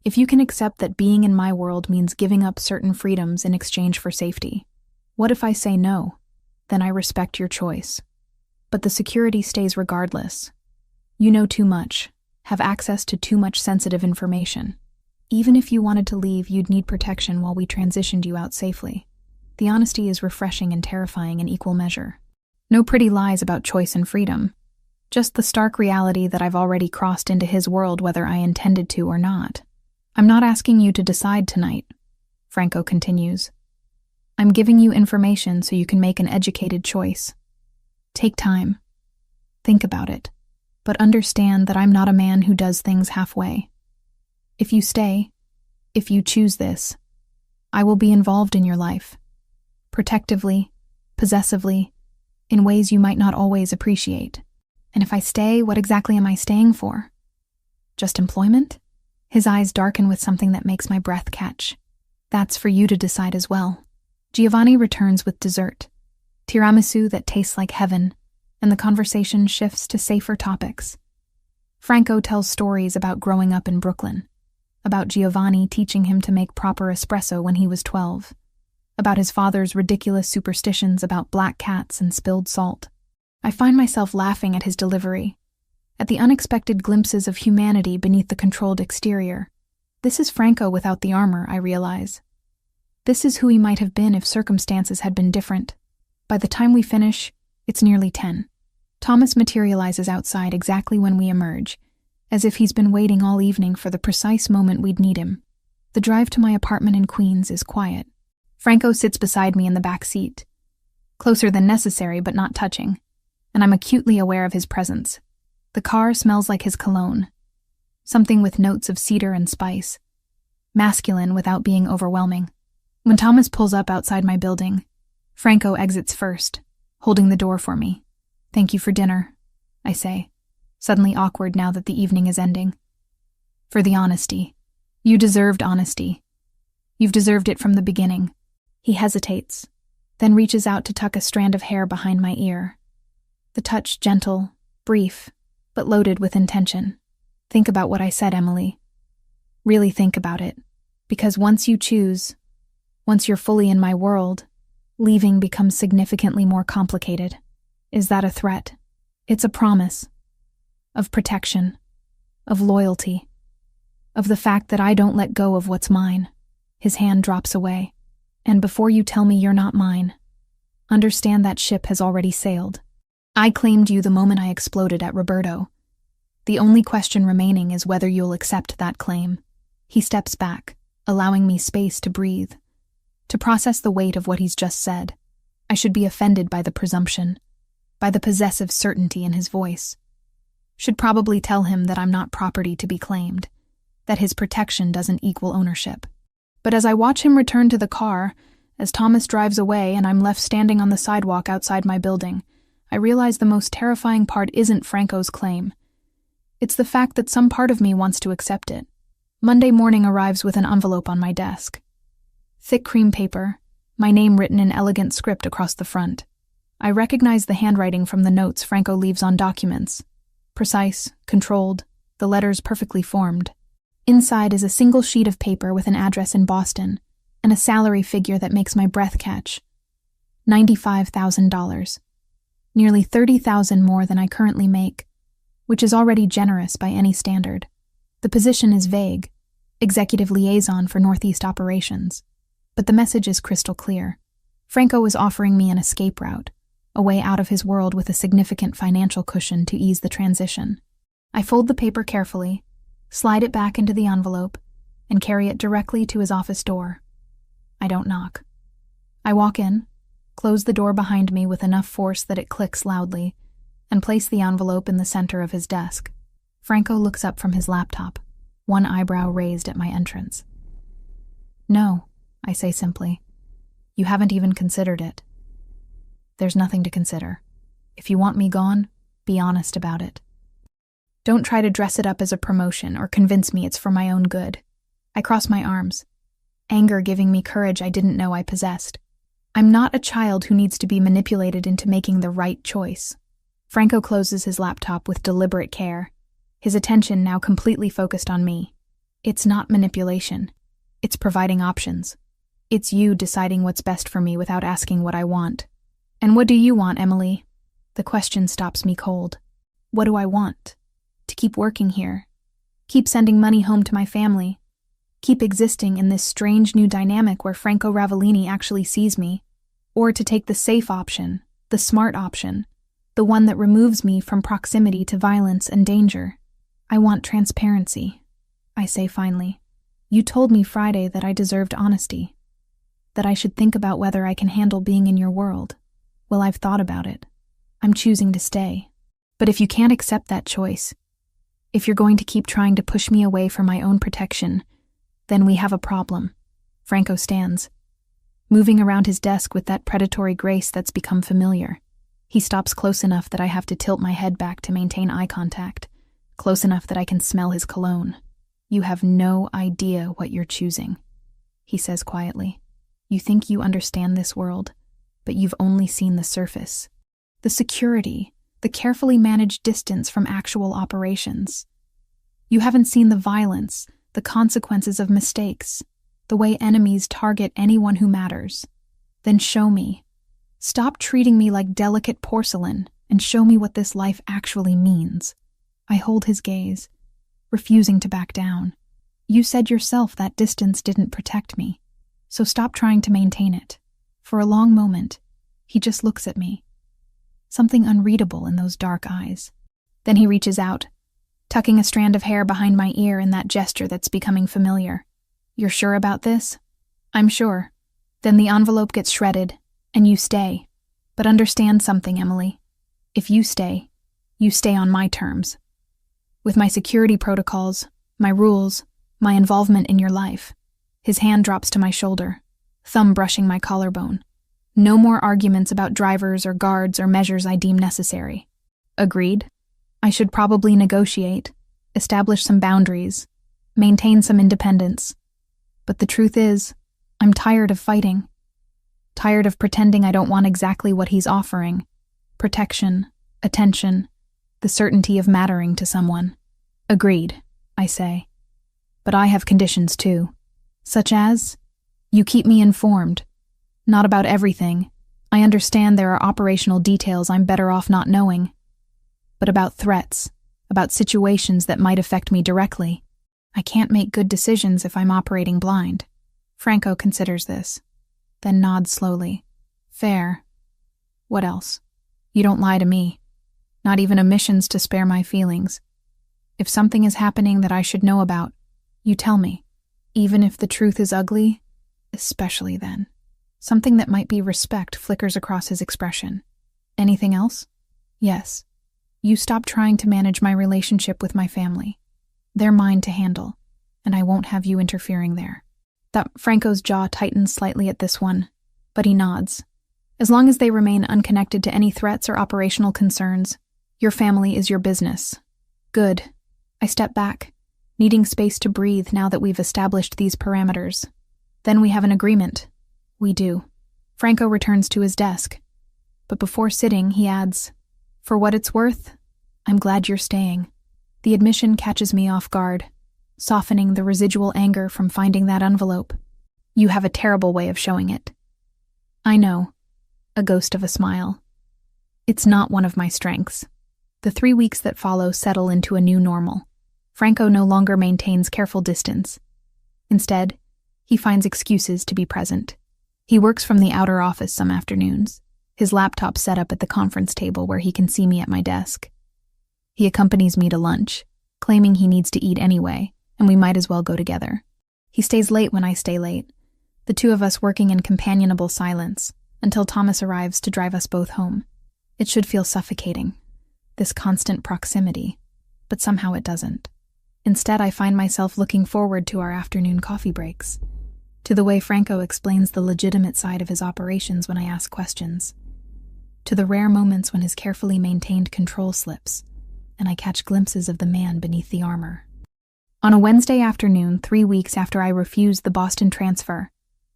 Speaker 1: If you can accept that being in my world means giving up certain freedoms in exchange for safety. What if I say no? Then I respect your choice. But the security stays regardless. You know too much, have access to too much sensitive information. Even if you wanted to leave, you'd need protection while we transitioned you out safely. The honesty is refreshing and terrifying in equal measure. No pretty lies about choice and freedom. Just the stark reality that I've already crossed into his world whether I intended to or not. I'm not asking you to decide tonight, Franco continues. I'm giving you information so you can make an educated choice. Take time. Think about it. But understand that I'm not a man who does things halfway. If you stay, if you choose this, I will be involved in your life. Protectively, possessively, in ways you might not always appreciate. And if I stay, what exactly am I staying for? Just employment? His eyes darken with something that makes my breath catch. That's for you to decide as well. Giovanni returns with dessert, tiramisu that tastes like heaven, and the conversation shifts to safer topics. Franco tells stories about growing up in Brooklyn, about Giovanni teaching him to make proper espresso when he was 12, about his father's ridiculous superstitions about black cats and spilled salt. I find myself laughing at his delivery, at the unexpected glimpses of humanity beneath the controlled exterior. This is Franco without the armor, I realize. This is who he might have been if circumstances had been different. By the time we finish, it's nearly 10. Thomas materializes outside exactly when we emerge, as if he's been waiting all evening for the precise moment we'd need him. The drive to my apartment in Queens is quiet. Franco sits beside me in the back seat, closer than necessary but not touching, and I'm acutely aware of his presence. The car smells like his cologne, something with notes of cedar and spice, masculine without being overwhelming. When Thomas pulls up outside my building, Franco exits first, holding the door for me. Thank you for dinner, I say, suddenly awkward now that the evening is ending. For the honesty. You deserved honesty. You've deserved it from the beginning. He hesitates, then reaches out to tuck a strand of hair behind my ear. The touch gentle, brief, but loaded with intention. Think about what I said, Emily. Really think about it. Because once you choose, once you're fully in my world, leaving becomes significantly more complicated. Is that a threat? It's a promise. Of protection. Of loyalty. Of the fact that I don't let go of what's mine. His hand drops away. And before you tell me you're not mine, understand that ship has already sailed. I claimed you the moment I exploded at Roberto. The only question remaining is whether you'll accept that claim. He steps back, allowing me space to breathe, to process the weight of what he's just said. I should be offended by the presumption, by the possessive certainty in his voice. Should probably tell him that I'm not property to be claimed, that his protection doesn't equal ownership. But as I watch him return to the car, as Thomas drives away and I'm left standing on the sidewalk outside my building, I realize the most terrifying part isn't Franco's claim. It's the fact that some part of me wants to accept it. Monday morning arrives with an envelope on my desk. Thick cream paper, my name written in elegant script across the front. I recognize the handwriting from the notes Franco leaves on documents. Precise, controlled, the letters perfectly formed. Inside is a single sheet of paper with an address in Boston, and a salary figure that makes my breath catch. $95,000. Nearly $30,000 more than I currently make, which is already generous by any standard. The position is vague, executive liaison for Northeast operations. But the message is crystal clear. Franco is offering me an escape route, a way out of his world with a significant financial cushion to ease the transition. I fold the paper carefully, slide it back into the envelope, and carry it directly to his office door. I don't knock. I walk in, close the door behind me with enough force that it clicks loudly, and place the envelope in the center of his desk. Franco looks up from his laptop, one eyebrow raised at my entrance. No, I say simply. You haven't even considered it. There's nothing to consider. If you want me gone, be honest about it. Don't try to dress it up as a promotion or convince me it's for my own good. I cross my arms, anger giving me courage I didn't know I possessed. I'm not a child who needs to be manipulated into making the right choice. Franco closes his laptop with deliberate care, his attention now completely focused on me. It's not manipulation. It's providing options. It's you deciding what's best for me without asking what I want. And what do you want, Emily? The question stops me cold. What do I want? To keep working here. Keep sending money home to my family. Keep existing in this strange new dynamic where Franco Ravellini actually sees me. Or to take the safe option, the smart option, the one that removes me from proximity to violence and danger. I want transparency, I say finally. You told me Friday that I deserved honesty, that I should think about whether I can handle being in your world. Well, I've thought about it. I'm choosing to stay. But if you can't accept that choice, if you're going to keep trying to push me away for my own protection, then we have a problem. Franco stands, moving around his desk with that predatory grace that's become familiar. He stops close enough that I have to tilt my head back to maintain eye contact, close enough that I can smell his cologne. You have no idea what you're choosing, he says quietly. You think you understand this world, but you've only seen the surface. The security, the carefully managed distance from actual operations. You haven't seen the violence, the consequences of mistakes, the way enemies target anyone who matters. Then show me. Stop treating me like delicate porcelain and show me what this life actually means. I hold his gaze, refusing to back down. You said yourself that distance didn't protect me, so stop trying to maintain it. For a long moment, he just looks at me. Something unreadable in those dark eyes. Then he reaches out, tucking a strand of hair behind my ear in that gesture that's becoming familiar. You're sure about this? I'm sure. Then the envelope gets shredded, and you stay. But understand something, Emily. If you stay on my terms. With my security protocols, my rules, my involvement in your life. His hand drops to my shoulder, thumb brushing my collarbone. No more arguments about drivers or guards or measures I deem necessary. Agreed? I should probably negotiate, establish some boundaries, maintain some independence. But the truth is, I'm tired of fighting. Tired of pretending I don't want exactly what he's offering. Protection, attention, the certainty of mattering to someone. Agreed, I say. But I have conditions too. Such as, you keep me informed. Not about everything. I understand there are operational details I'm better off not knowing. But about threats, about situations that might affect me directly. I can't make good decisions if I'm operating blind. Franco considers this, then nods slowly. Fair. What else? You don't lie to me. Not even omissions to spare my feelings. If something is happening that I should know about, you tell me. Even if the truth is ugly, especially then. Something that might be respect flickers across his expression. Anything else? Yes. You stop trying to manage my relationship with my family. They're mine to handle, and I won't have you interfering there. Franco's jaw tightens slightly at this one, but he nods. As long as they remain unconnected to any threats or operational concerns, your family is your business. Good. I step back, needing space to breathe now that we've established these parameters. Then we have an agreement. We do. Franco returns to his desk. But before sitting, he adds, for what it's worth, I'm glad you're staying. The admission catches me off guard, softening the residual anger from finding that envelope. You have a terrible way of showing it. I know. A ghost of a smile. It's not one of my strengths. The 3 weeks that follow settle into a new normal. Franco no longer maintains careful distance. Instead, he finds excuses to be present. He works from the outer office some afternoons, his laptop set up at the conference table where he can see me at my desk. He accompanies me to lunch, claiming he needs to eat anyway, and we might as well go together. He stays late when I stay late, the two of us working in companionable silence, until Thomas arrives to drive us both home. It should feel suffocating, this constant proximity, but somehow it doesn't. Instead, I find myself looking forward to our afternoon coffee breaks, to the way Franco explains the legitimate side of his operations when I ask questions, to the rare moments when his carefully maintained control slips, and I catch glimpses of the man beneath the armor. On a Wednesday afternoon, 3 weeks after I refused the Boston transfer,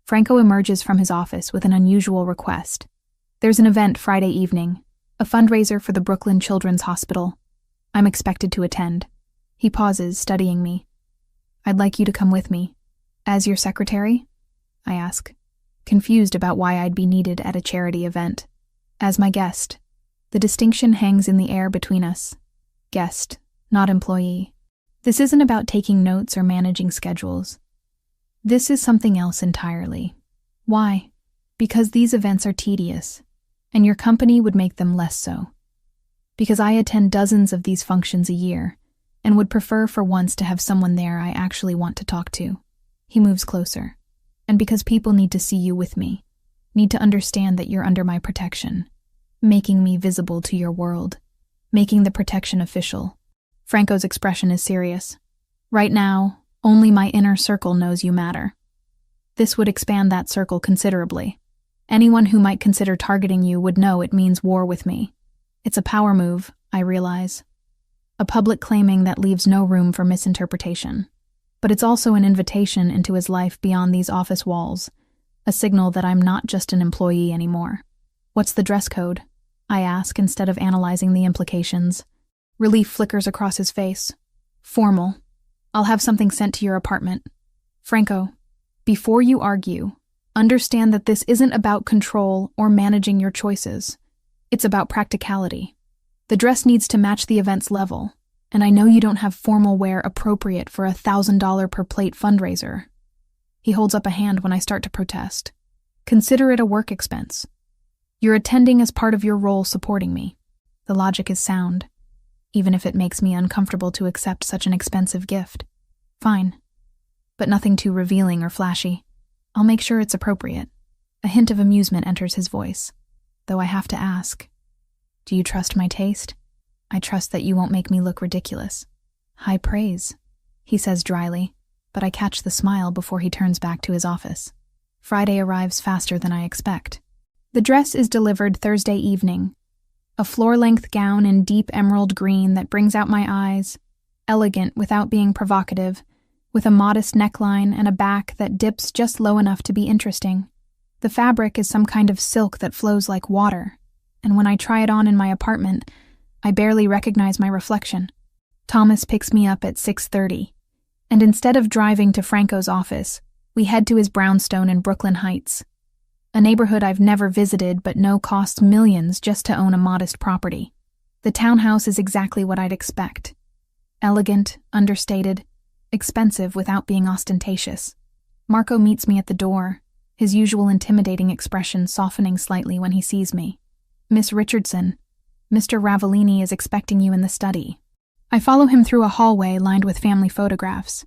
Speaker 1: Franco emerges from his office with an unusual request. There's an event Friday evening, a fundraiser for the Brooklyn Children's Hospital. I'm expected to attend. He pauses, studying me. I'd like you to come with me. As your secretary? I ask, confused about why I'd be needed at a charity event. As my guest. The distinction hangs in the air between us. Guest, not employee. This isn't about taking notes or managing schedules. This is something else entirely. Why? Because these events are tedious, and your company would make them less so. Because I attend dozens of these functions a year, and would prefer for once to have someone there I actually want to talk to. He moves closer. And because people need to see you with me, need to understand that you're under my protection, making me visible to your world, making the protection official. Franco's expression is serious. Right now, only my inner circle knows you matter. This would expand that circle considerably. Anyone who might consider targeting you would know it means war with me. It's a power move, I realize. A public claiming that leaves no room for misinterpretation. But it's also an invitation into his life beyond these office walls, a signal that I'm not just an employee anymore. What's the dress code? I ask instead of analyzing the implications. Relief flickers across his face. Formal. I'll have something sent to your apartment. Franco, before you argue, understand that this isn't about control or managing your choices. It's about practicality. The dress needs to match the event's level, and I know you don't have formal wear appropriate for a $1,000 per plate fundraiser. He holds up a hand when I start to protest. Consider it a work expense. You're attending as part of your role supporting me. The logic is sound, even if it makes me uncomfortable to accept such an expensive gift. Fine, but nothing too revealing or flashy. I'll make sure it's appropriate. A hint of amusement enters his voice, though I have to ask, do you trust my taste? I trust that you won't make me look ridiculous. High praise, he says dryly, but I catch the smile before he turns back to his office. Friday arrives faster than I expect. The dress is delivered Thursday evening. A floor-length gown in deep emerald green that brings out my eyes, elegant without being provocative, with a modest neckline and a back that dips just low enough to be interesting. The fabric is some kind of silk that flows like water, and when I try it on in my apartment, I barely recognize my reflection. Thomas picks me up at 6:30, and instead of driving to Franco's office, we head to his brownstone in Brooklyn Heights, a neighborhood I've never visited but know costs millions just to own a modest property. The townhouse is exactly what I'd expect. Elegant, understated, expensive without being ostentatious. Marco meets me at the door, his usual intimidating expression softening slightly when he sees me. "Miss Richardson, Mr. Ravellini is expecting you in the study." I follow him through a hallway lined with family photographs,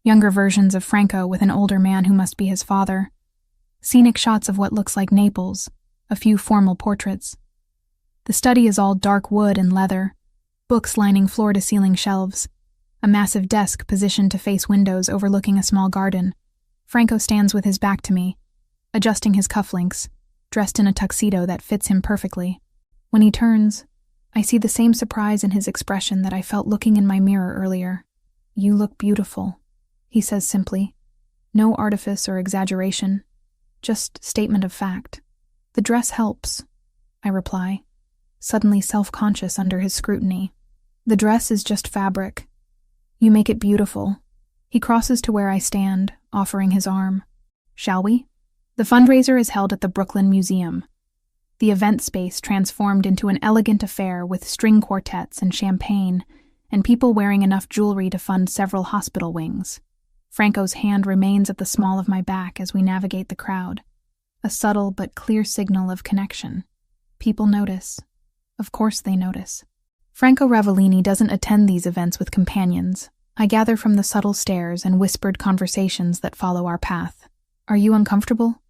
Speaker 1: younger versions of Franco with an older man who must be his father, scenic shots of what looks like Naples, a few formal portraits. The study is all dark wood and leather, books lining floor-to-ceiling shelves, a massive desk positioned to face windows overlooking a small garden. Franco stands with his back to me, adjusting his cufflinks, dressed in a tuxedo that fits him perfectly. When he turns, I see the same surprise in his expression that I felt looking in my mirror earlier. "You look beautiful," he says simply. No artifice or exaggeration, just statement of fact. "The dress helps," I reply, suddenly self-conscious under his scrutiny. "The dress is just fabric. You make it beautiful." He crosses to where I stand, offering his arm. "Shall we?" The fundraiser is held at the Brooklyn Museum, the event space transformed into an elegant affair with string quartets and champagne, and people wearing enough jewelry to fund several hospital wings. Franco's hand remains at the small of my back as we navigate the crowd, a subtle but clear signal of connection. People notice. Of course they notice. Franco Ravellini doesn't attend these events with companions. I gather from the subtle stares and whispered conversations that follow our path. "Are you uncomfortable?"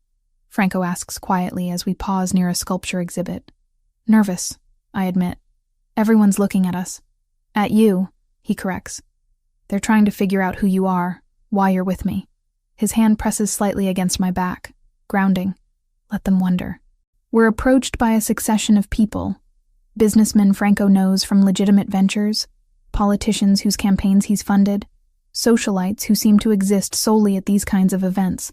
Speaker 1: Franco asks quietly as we pause near a sculpture exhibit. "Nervous," I admit. "Everyone's looking at us." "At you," he corrects. "They're trying to figure out who you are, why you're with me." His hand presses slightly against my back, grounding. "Let them wonder." We're approached by a succession of people. Businessmen Franco knows from legitimate ventures, politicians whose campaigns he's funded, socialites who seem to exist solely at these kinds of events.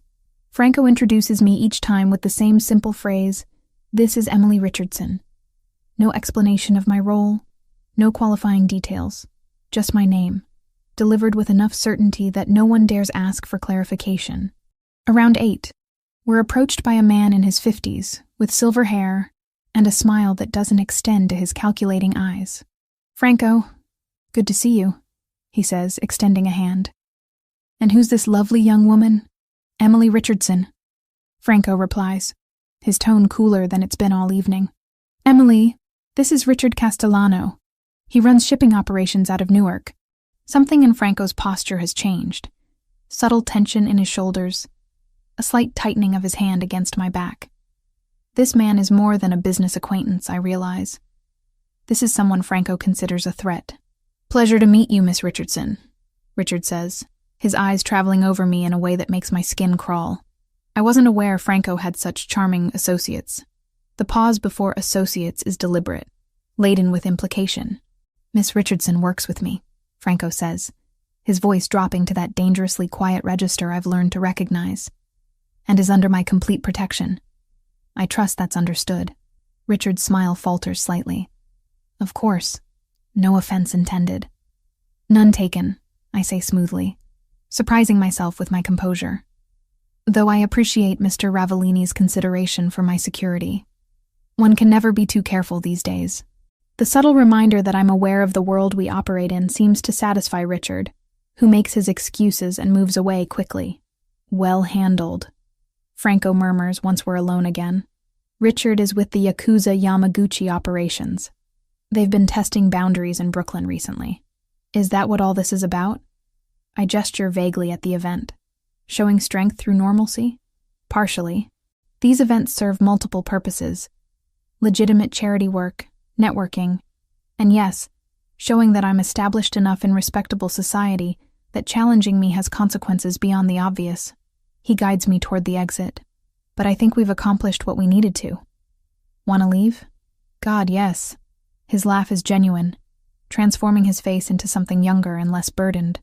Speaker 1: Franco introduces me each time with the same simple phrase, "This is Emily Richardson." No explanation of my role, no qualifying details, just my name, delivered with enough certainty that no one dares ask for clarification. Around 8, we're approached by a man in his 50s, with silver hair and a smile that doesn't extend to his calculating eyes. "Franco, good to see you," he says, extending a hand. "And who's this lovely young woman?" "Emily Richardson," Franco replies, his tone cooler than it's been all evening. "Emily, this is Richard Castellano. He runs shipping operations out of Newark." Something in Franco's posture has changed. Subtle tension in his shoulders, a slight tightening of his hand against my back. This man is more than a business acquaintance, I realize. This is someone Franco considers a threat. "Pleasure to meet you, Miss Richardson," Richard says, his eyes traveling over me in a way that makes my skin crawl. I wasn't aware Franco had such charming associates. The pause before associates is deliberate, laden with implication. "Miss Richardson works with me," Franco says, his voice dropping to that dangerously quiet register I've learned to recognize, "and is under my complete protection." I trust that's understood. Richard's smile falters slightly. "Of course. No offense intended." "None taken," I say smoothly, surprising myself with my composure. Though I appreciate Mr. Ravellini's consideration for my security. One can never be too careful these days. The subtle reminder that I'm aware of the world we operate in seems to satisfy Richard, who makes his excuses and moves away quickly. "Well handled," Franco murmurs once we're alone again. Richard is with the Yakuza Yamaguchi operations. They've been testing boundaries in Brooklyn recently. Is that what all this is about? I gesture vaguely at the event. Showing strength through normalcy? Partially. These events serve multiple purposes. Legitimate charity work, networking, and yes, showing that I'm established enough in respectable society that challenging me has consequences beyond the obvious. He guides me toward the exit. But I think we've accomplished what we needed to. "Want to leave?" "God, yes." His laugh is genuine, transforming his face into something younger and less burdened.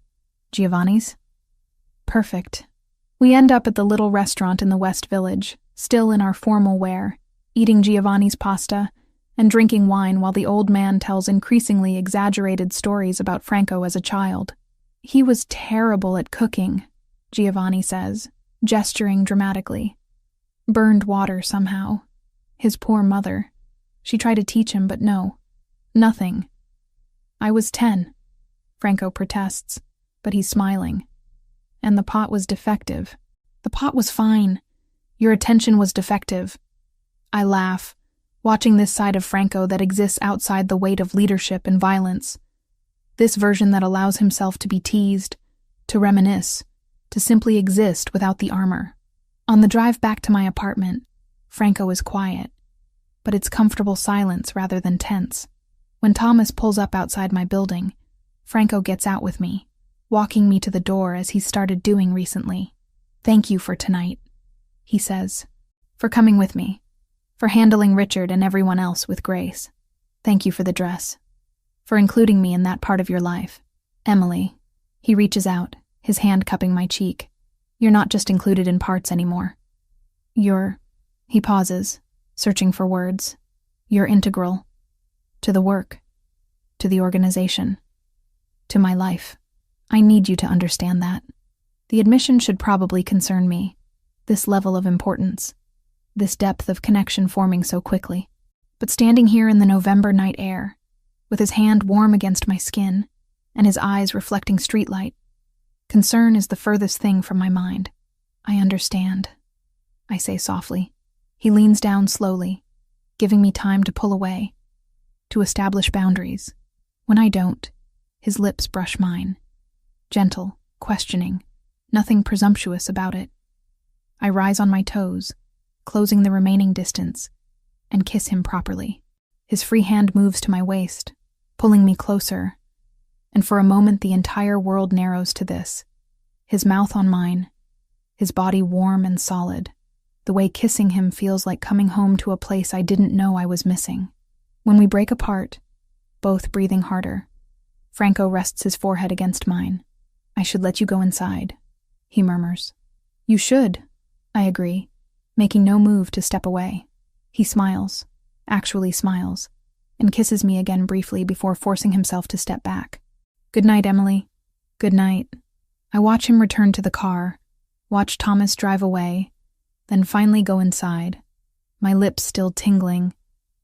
Speaker 1: "Giovanni's?" Perfect. We end up at the little restaurant in the West Village, still in our formal wear, eating Giovanni's pasta and drinking wine while the old man tells increasingly exaggerated stories about Franco as a child. He was terrible at cooking, Giovanni says, gesturing dramatically. Burned water somehow. His poor mother. She tried to teach him, but no. Nothing. I was 10, Franco protests, but he's smiling. And the pot was defective. The pot was fine. Your attention was defective. I laugh, watching this side of Franco that exists outside the weight of leadership and violence. This version that allows himself to be teased, to reminisce, to simply exist without the armor. On the drive back to my apartment, Franco is quiet, but it's comfortable silence rather than tense. When Thomas pulls up outside my building, Franco gets out with me, walking me to the door as he's started doing recently. "Thank you for tonight," he says. "For coming with me. For handling Richard and everyone else with grace. Thank you for the dress. For including me in that part of your life. Emily." He reaches out, his hand cupping my cheek. "You're not just included in parts anymore. He pauses, searching for words. "You're integral. To the work. To the organization. To my life. I need you to understand that." The admission should probably concern me. This level of importance. This depth of connection forming so quickly. But standing here in the November night air, with his hand warm against my skin, and his eyes reflecting streetlight, concern is the furthest thing from my mind. "I understand," I say softly. He leans down slowly, giving me time to pull away, to establish boundaries. When I don't, his lips brush mine. Gentle, questioning, nothing presumptuous about it. I rise on my toes, closing the remaining distance, and kiss him properly. His free hand moves to my waist, pulling me closer, and for a moment the entire world narrows to this. His mouth on mine, his body warm and solid. The way kissing him feels like coming home to a place I didn't know I was missing. When we break apart, both breathing harder, Franco rests his forehead against mine. "I should let you go inside," he murmurs. "You should," I agree, making no move to step away. He smiles, actually smiles, and kisses me again briefly before forcing himself to step back. "Good night, Emily." "Good night." I watch him return to the car, watch Thomas drive away, then finally go inside, my lips still tingling,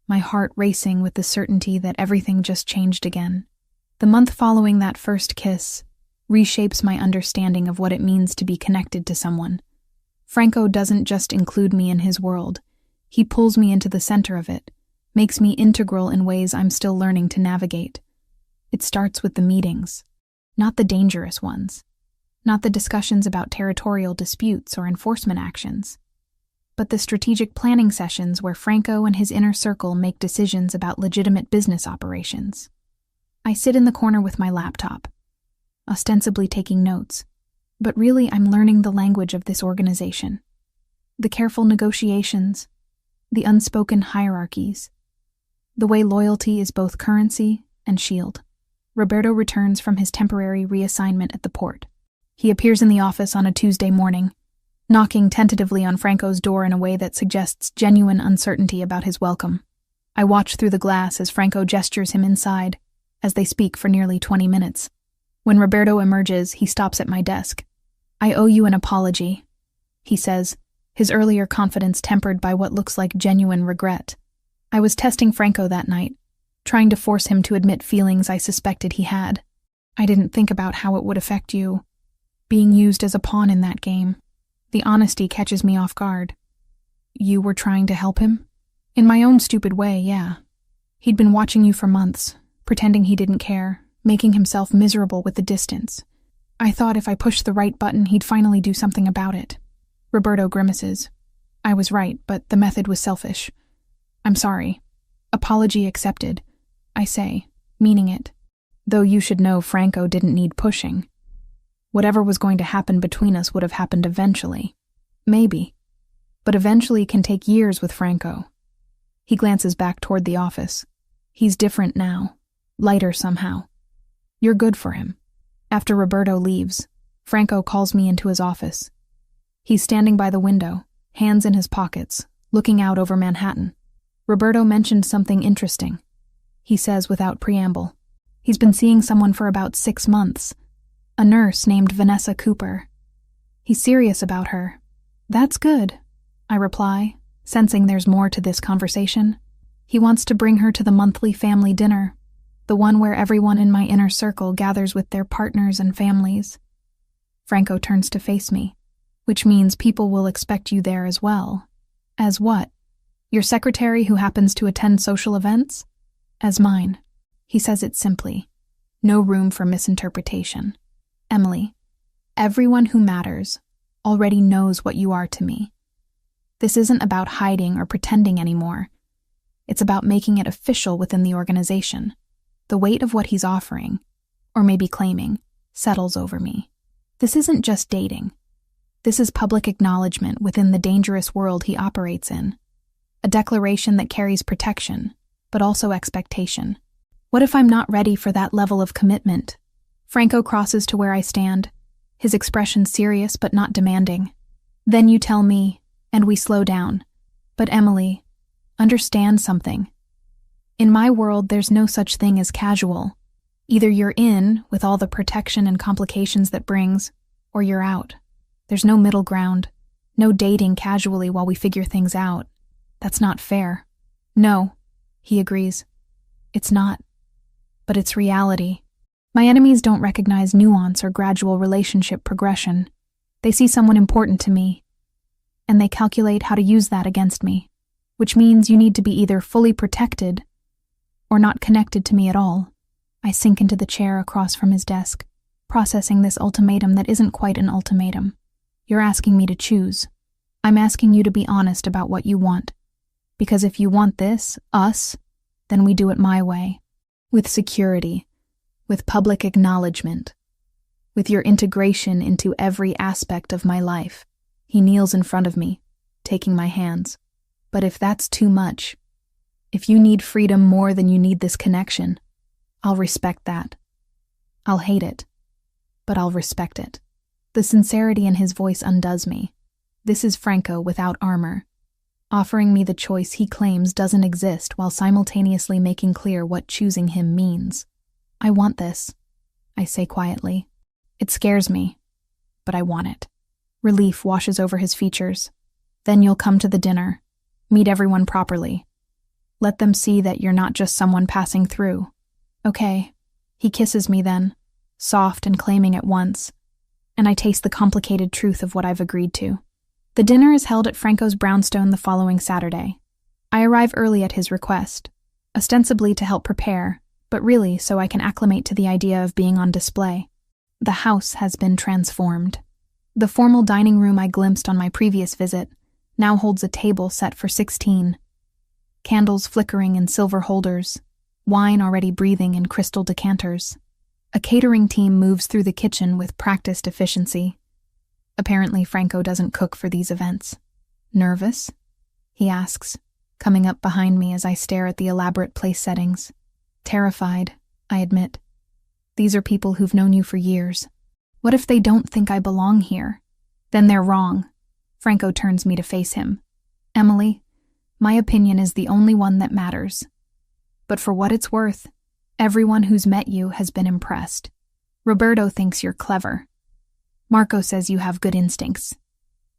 Speaker 1: my heart racing with the certainty that everything just changed again. The month following that first kiss reshapes my understanding of what it means to be connected to someone. Franco doesn't just include me in his world, he pulls me into the center of it, makes me integral in ways I'm still learning to navigate. It starts with the meetings, not the dangerous ones, not the discussions about territorial disputes or enforcement actions, but the strategic planning sessions where Franco and his inner circle make decisions about legitimate business operations. I sit in the corner with my laptop, ostensibly taking notes, but really I'm learning the language of this organization. The careful negotiations, the unspoken hierarchies, the way loyalty is both currency and shield. Roberto returns from his temporary reassignment at the port. He appears in the office on a Tuesday morning, knocking tentatively on Franco's door in a way that suggests genuine uncertainty about his welcome. I watch through the glass as Franco gestures him inside, as they speak for nearly 20 minutes. When Roberto emerges, he stops at my desk. "I owe you an apology," he says, his earlier confidence tempered by what looks like genuine regret. "I was testing Franco that night, trying to force him to admit feelings I suspected he had. I didn't think about how it would affect you, being used as a pawn in that game. The honesty catches me off guard." "You were trying to help him?" "In my own stupid way, yeah. He'd been watching you for months, pretending he didn't care, making himself miserable with the distance. I thought if I pushed the right button, he'd finally do something about it." Roberto grimaces. "I was right, but the method was selfish. I'm sorry. Apology accepted," I say, meaning it. Though you should know Franco didn't need pushing. Whatever was going to happen between us would have happened eventually. Maybe. But eventually can take years with Franco. He glances back toward the office. He's different now. Lighter somehow. You're good for him. After Roberto leaves, Franco calls me into his office. He's standing by the window, hands in his pockets, looking out over Manhattan. Roberto mentioned something interesting. He says without preamble. He's been seeing someone for about 6 months. A nurse named Vanessa Cooper. He's serious about her. That's good, I reply, sensing there's more to this conversation. He wants to bring her to the monthly family dinner, the one where everyone in my inner circle gathers with their partners and families. Franco turns to face me, which means people will expect you there as well. As what? Your secretary who happens to attend social events? As mine. He says it simply. No room for misinterpretation. Emily, everyone who matters already knows what you are to me. This isn't about hiding or pretending anymore. It's about making it official within the organization. The weight of what he's offering, or maybe claiming, settles over me. This isn't just dating. This is public acknowledgement within the dangerous world he operates in. A declaration that carries protection, but also expectation. What if I'm not ready for that level of commitment? Franco crosses to where I stand, his expression serious but not demanding. Then you tell me, and we slow down. But Emily, understand something. In my world, there's no such thing as casual. Either you're in, with all the protection and complications that brings, or you're out. There's no middle ground. No dating casually while we figure things out. That's not fair. No, he agrees. It's not. But it's reality. My enemies don't recognize nuance or gradual relationship progression. They see someone important to me, and they calculate how to use that against me, which means you need to be either fully protected or not connected to me at all. I sink into the chair across from his desk, processing this ultimatum that isn't quite an ultimatum. You're asking me to choose. I'm asking you to be honest about what you want. Because if you want this, us, then we do it my way. With security, with public acknowledgement, with your integration into every aspect of my life. He kneels in front of me, taking my hands. But if that's too much, if you need freedom more than you need this connection, I'll respect that. I'll hate it, but I'll respect it. The sincerity in his voice undoes me. This is Franco without armor, offering me the choice he claims doesn't exist while simultaneously making clear what choosing him means. I want this, I say quietly. It scares me, but I want it. Relief washes over his features. Then you'll come to the dinner, meet everyone properly. Let them see that you're not just someone passing through. Okay. He kisses me then, soft and claiming at once, and I taste the complicated truth of what I've agreed to. The dinner is held at Franco's brownstone the following Saturday. I arrive early at his request, ostensibly to help prepare, but really so I can acclimate to the idea of being on display. The house has been transformed. The formal dining room I glimpsed on my previous visit now holds a table set for 16. Candles flickering in silver holders, wine already breathing in crystal decanters. A catering team moves through the kitchen with practiced efficiency. Apparently, Franco doesn't cook for these events. Nervous? He asks, coming up behind me as I stare at the elaborate place settings. Terrified, I admit. These are people who've known you for years. What if they don't think I belong here? Then they're wrong. Franco turns me to face him. Emily, my opinion is the only one that matters. But for what it's worth, everyone who's met you has been impressed. Roberto thinks you're clever. Marco says you have good instincts.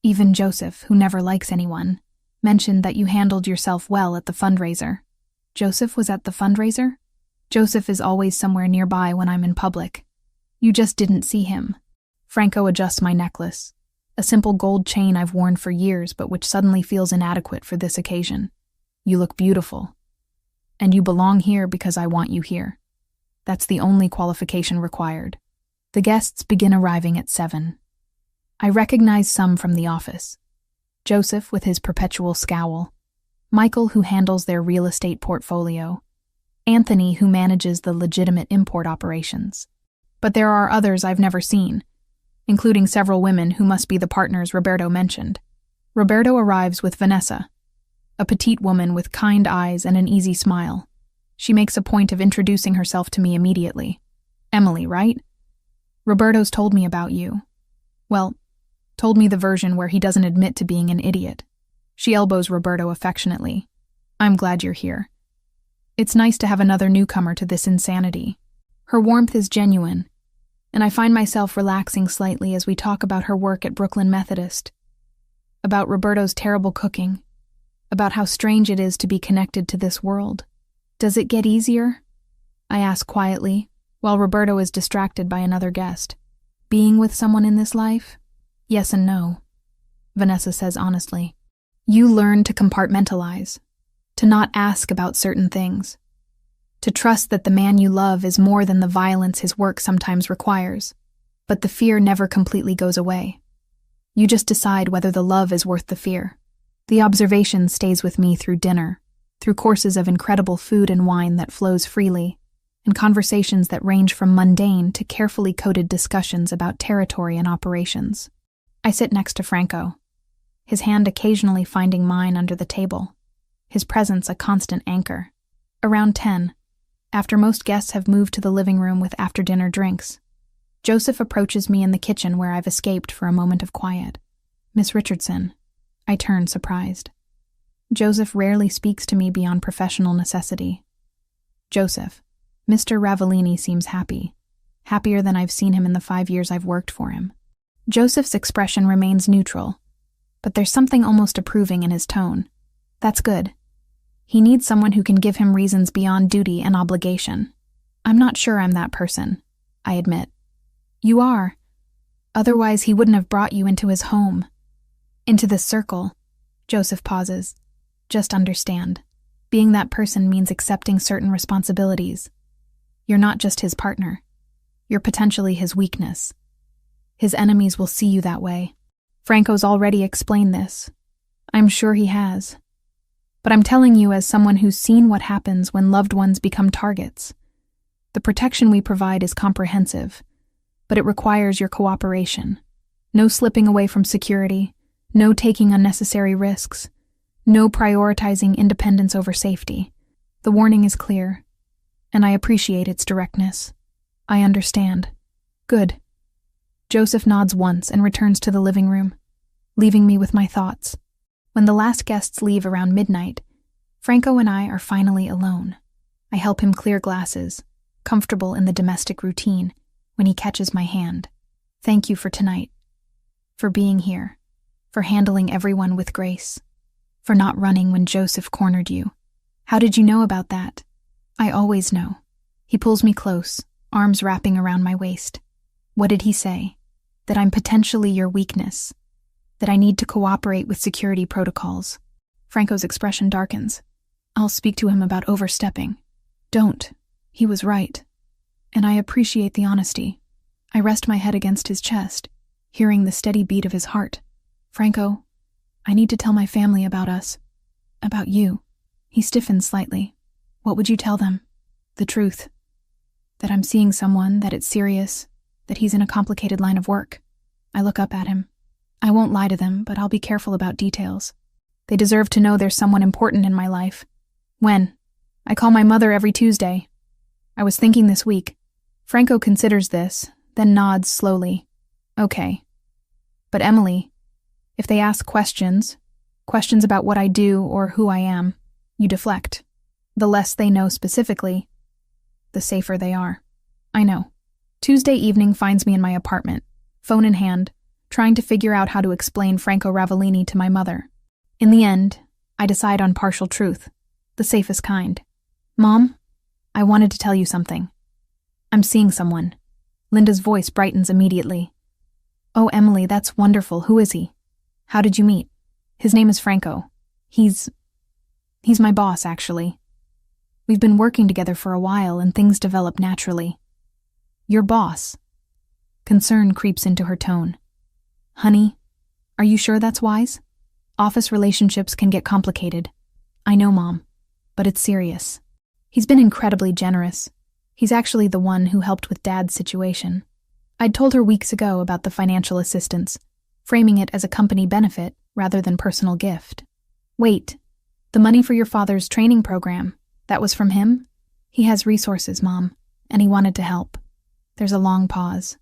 Speaker 1: Even Joseph, who never likes anyone, mentioned that you handled yourself well at the fundraiser. Joseph was at the fundraiser? Joseph is always somewhere nearby when I'm in public. You just didn't see him. Franco adjusts my necklace, a simple gold chain I've worn for years but which suddenly feels inadequate for this occasion. You look beautiful. And you belong here because I want you here. That's the only qualification required. The guests begin arriving at 7. I recognize some from the office. Joseph with his perpetual scowl, Michael who handles their real estate portfolio, Anthony who manages the legitimate import operations. But there are others I've never seen, including several women who must be the partners Roberto mentioned. Roberto arrives with Vanessa, a petite woman with kind eyes and an easy smile. She makes a point of introducing herself to me immediately. Emily, right? Roberto's told me about you. Well, told me the version where he doesn't admit to being an idiot. She elbows Roberto affectionately. I'm glad you're here. It's nice to have another newcomer to this insanity. Her warmth is genuine, and I find myself relaxing slightly as we talk about her work at Brooklyn Methodist, about Roberto's terrible cooking, about how strange it is to be connected to this world. Does it get easier? I ask quietly, while Roberto is distracted by another guest. Being with someone in this life? Yes and no, Vanessa says honestly. You learn to compartmentalize, to not ask about certain things, to trust that the man you love is more than the violence his work sometimes requires, but the fear never completely goes away. You just decide whether the love is worth the fear. The observation stays with me through dinner, through courses of incredible food and wine that flows freely, and conversations that range from mundane to carefully coded discussions about territory and operations. I sit next to Franco, his hand occasionally finding mine under the table, his presence a constant anchor. Around 10, after most guests have moved to the living room with after-dinner drinks, Joseph approaches me in the kitchen where I've escaped for a moment of quiet. Miss Richardson. I turn, surprised. Joseph rarely speaks to me beyond professional necessity. Joseph. Mr. Ravellini seems happy. Happier than I've seen him in the 5 years I've worked for him. Joseph's expression remains neutral, but there's something almost approving in his tone. That's good. He needs someone who can give him reasons beyond duty and obligation. I'm not sure I'm that person, I admit. You are. Otherwise, he wouldn't have brought you into his home. Into this circle. Joseph pauses. Just understand. Being that person means accepting certain responsibilities. You're not just his partner. You're potentially his weakness. His enemies will see you that way. Franco's already explained this. I'm sure he has. But I'm telling you as someone who's seen what happens when loved ones become targets. The protection we provide is comprehensive, but it requires your cooperation. No slipping away from security, no taking unnecessary risks, no prioritizing independence over safety. The warning is clear, and I appreciate its directness. I understand. Good. Joseph nods once and returns to the living room, leaving me with my thoughts. When the last guests leave around midnight, Franco and I are finally alone. I help him clear glasses, comfortable in the domestic routine, when he catches my hand. Thank you for tonight, for being here, for handling everyone with grace, for not running when Joseph cornered you. How did you know about that? I always know. He pulls me close, arms wrapping around my waist. What did he say? That I'm potentially your weakness, that I need to cooperate with security protocols. Franco's expression darkens. I'll speak to him about overstepping. Don't. He was right. And I appreciate the honesty. I rest my head against his chest, hearing the steady beat of his heart. Franco, I need to tell my family about us. About you. He stiffens slightly. What would you tell them? The truth. That I'm seeing someone, that it's serious, that he's in a complicated line of work. I look up at him. I won't lie to them, but I'll be careful about details. They deserve to know there's someone important in my life. When? I call my mother every Tuesday. I was thinking this week. Franco considers this, then nods slowly. Okay. But Emily, if they ask questions about what I do or who I am, you deflect. The less they know specifically, the safer they are. I know. Tuesday evening finds me in my apartment, phone in hand, trying to figure out how to explain Franco Ravellini to my mother. In the end, I decide on partial truth, the safest kind. Mom, I wanted to tell you something. I'm seeing someone. Linda's voice brightens immediately. Oh, Emily, that's wonderful. Who is he? How did you meet? His name is Franco. He's my boss, actually. We've been working together for a while and things develop naturally. Your boss? Concern creeps into her tone. Honey, are you sure that's wise? Office relationships can get complicated. I know, Mom, but it's serious. He's been incredibly generous. He's actually the one who helped with Dad's situation. I'd told her weeks ago about the financial assistance, framing it as a company benefit rather than personal gift. Wait, the money for your father's training program, that was from him? He has resources, Mom, and he wanted to help. There's a long pause.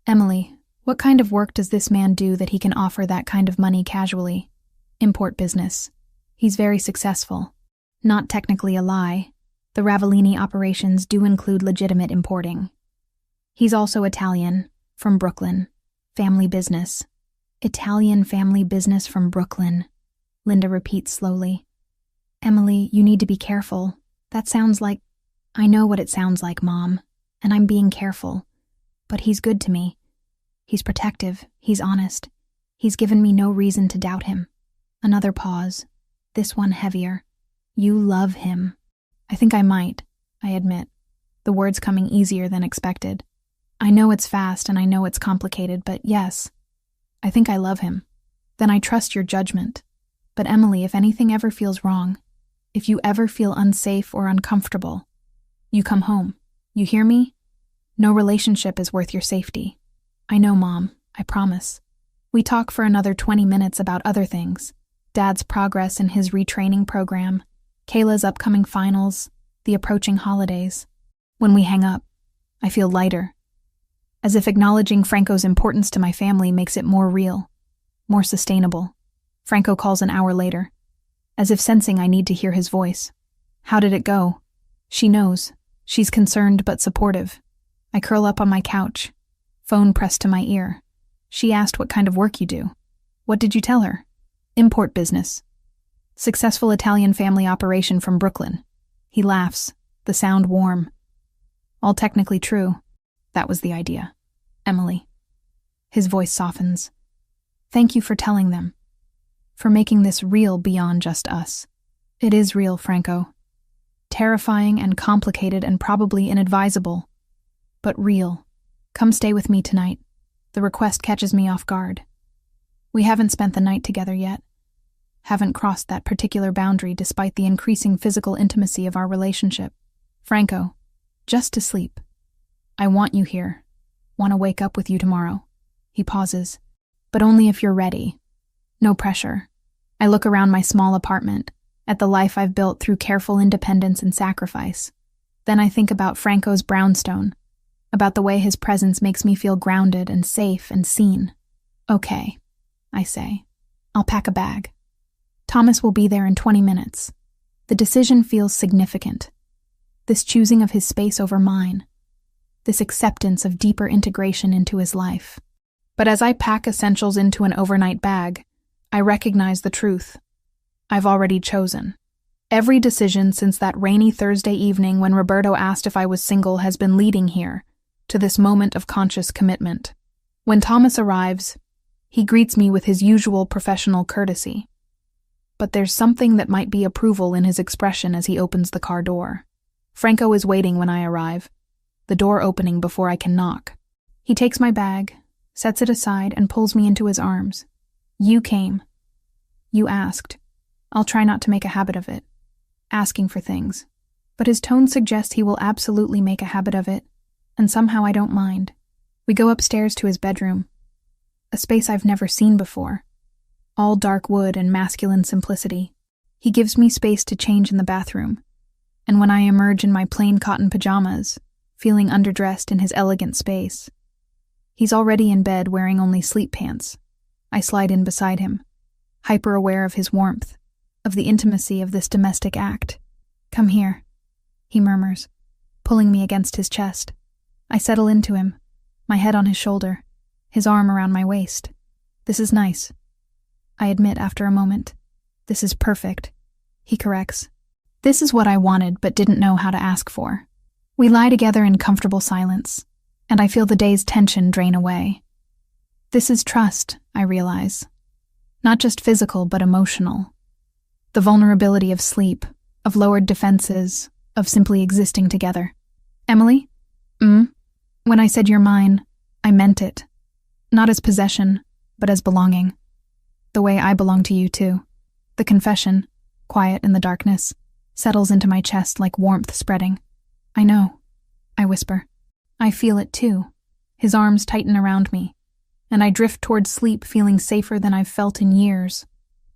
Speaker 1: Emily, What kind of work does this man do that he can offer that kind of money casually? Import business. He's very successful. Not technically a lie. The Ravellini operations do include legitimate importing. He's also Italian, from Brooklyn. Family business. Italian family business from Brooklyn, Linda repeats slowly. Emily, you need to be careful. That sounds like... I know what it sounds like, Mom, and I'm being careful. But he's good to me. He's protective, he's honest. He's given me no reason to doubt him. Another pause. This one heavier. You love him. I think I might, I admit, the words coming easier than expected. I know it's fast and I know it's complicated, but yes, I think I love him. Then I trust your judgment. But Emily, if anything ever feels wrong, if you ever feel unsafe or uncomfortable, you come home. You hear me? No relationship is worth your safety. I know, Mom, I promise. We talk for another 20 minutes about other things. Dad's progress in his retraining program, Kayla's upcoming finals, the approaching holidays. When we hang up, I feel lighter. As if acknowledging Franco's importance to my family makes it more real, more sustainable. Franco calls an hour later, as if sensing I need to hear his voice. How did it go? She knows. She's concerned but supportive. I curl up on my couch, phone pressed to my ear. She asked what kind of work you do. What did you tell her? Import business. Successful Italian family operation from Brooklyn. He laughs, the sound warm. All technically true. That was the idea. Emily. His voice softens. Thank you for telling them. For making this real beyond just us. It is real, Franco. Terrifying and complicated and probably inadvisable. But real. Come stay with me tonight. The request catches me off guard. We haven't spent the night together yet. Haven't crossed that particular boundary despite the increasing physical intimacy of our relationship. Franco, just to sleep. I want you here. Want to wake up with you tomorrow. He pauses. But only if you're ready. No pressure. I look around my small apartment, at the life I've built through careful independence and sacrifice. Then I think about Franco's brownstone, about the way his presence makes me feel grounded and safe and seen. Okay, I say. I'll pack a bag. Thomas will be there in 20 minutes. The decision feels significant. This choosing of his space over mine. This acceptance of deeper integration into his life. But as I pack essentials into an overnight bag, I recognize the truth. I've already chosen. Every decision since that rainy Thursday evening when Roberto asked if I was single has been leading here, to this moment of conscious commitment. When Thomas arrives, he greets me with his usual professional courtesy. But there's something that might be approval in his expression as he opens the car door. Franco is waiting when I arrive, the door opening before I can knock. He takes my bag, sets it aside, and pulls me into his arms. You came. You asked. I'll try not to make a habit of it. Asking for things. But his tone suggests he will absolutely make a habit of it, and somehow I don't mind. We go upstairs to his bedroom. A space I've never seen before. All dark wood and masculine simplicity. He gives me space to change in the bathroom. And when I emerge in my plain cotton pajamas, feeling underdressed in his elegant space, he's already in bed wearing only sleep pants. I slide in beside him, hyper-aware of his warmth, of the intimacy of this domestic act. Come here, he murmurs, pulling me against his chest. I settle into him, my head on his shoulder, his arm around my waist. This is nice. I admit after a moment. This is perfect. He corrects. This is what I wanted but didn't know how to ask for. We lie together in comfortable silence, and I feel the day's tension drain away. This is trust, I realize. Not just physical but emotional. The vulnerability of sleep, of lowered defenses, of simply existing together. Emily? When I said you're mine, I meant it. Not as possession, but as belonging. The way I belong to you too. The confession, quiet in the darkness, settles into my chest like warmth spreading. I know, I whisper. I feel it too. His arms tighten around me, and I drift toward sleep feeling safer than I've felt in years,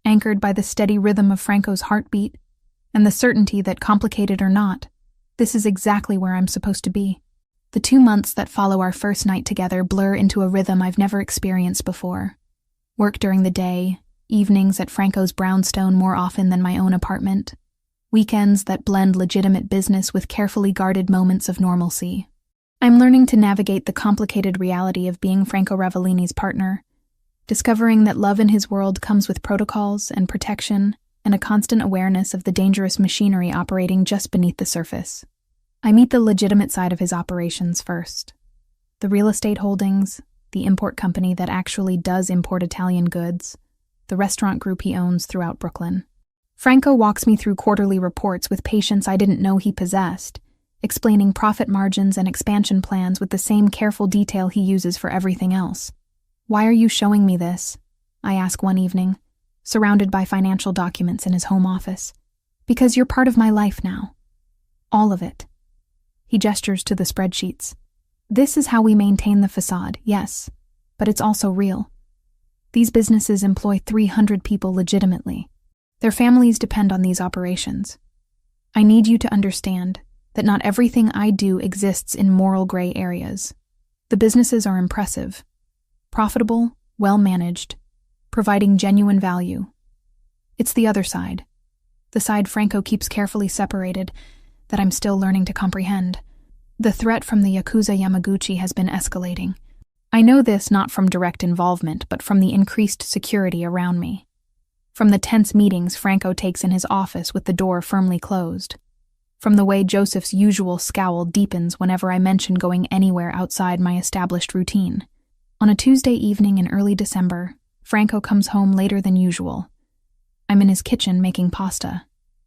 Speaker 1: anchored by the steady rhythm of Franco's heartbeat and the certainty that, complicated or not, this is exactly where I'm supposed to be. The 2 months that follow our first night together blur into a rhythm I've never experienced before. Work during the day, evenings at Franco's brownstone more often than my own apartment, weekends that blend legitimate business with carefully guarded moments of normalcy. I'm learning to navigate the complicated reality of being Franco Ravellini's partner, discovering that love in his world comes with protocols and protection and a constant awareness of the dangerous machinery operating just beneath the surface. I meet the legitimate side of his operations first. The real estate holdings, the import company that actually does import Italian goods, the restaurant group he owns throughout Brooklyn. Franco walks me through quarterly reports with patience I didn't know he possessed, explaining profit margins and expansion plans with the same careful detail he uses for everything else. "Why are you showing me this?" I ask one evening, surrounded by financial documents in his home office. "Because you're part of my life now. All of it." He gestures to the spreadsheets. "This is how we maintain the facade, yes, but it's also real. These businesses employ 300 people legitimately. Their families depend on these operations. I need you to understand that not everything I do exists in moral gray areas. The businesses are impressive, profitable, well-managed, providing genuine value. It's the other side, the side Franco keeps carefully separated, that I'm still learning to comprehend. The threat from the Yakuza Yamaguchi has been escalating. I know this not from direct involvement, but from the increased security around me. From the tense meetings Franco takes in his office with the door firmly closed. From the way Joseph's usual scowl deepens whenever I mention going anywhere outside my established routine. On a Tuesday evening in early December, Franco comes home later than usual. I'm in his kitchen making pasta,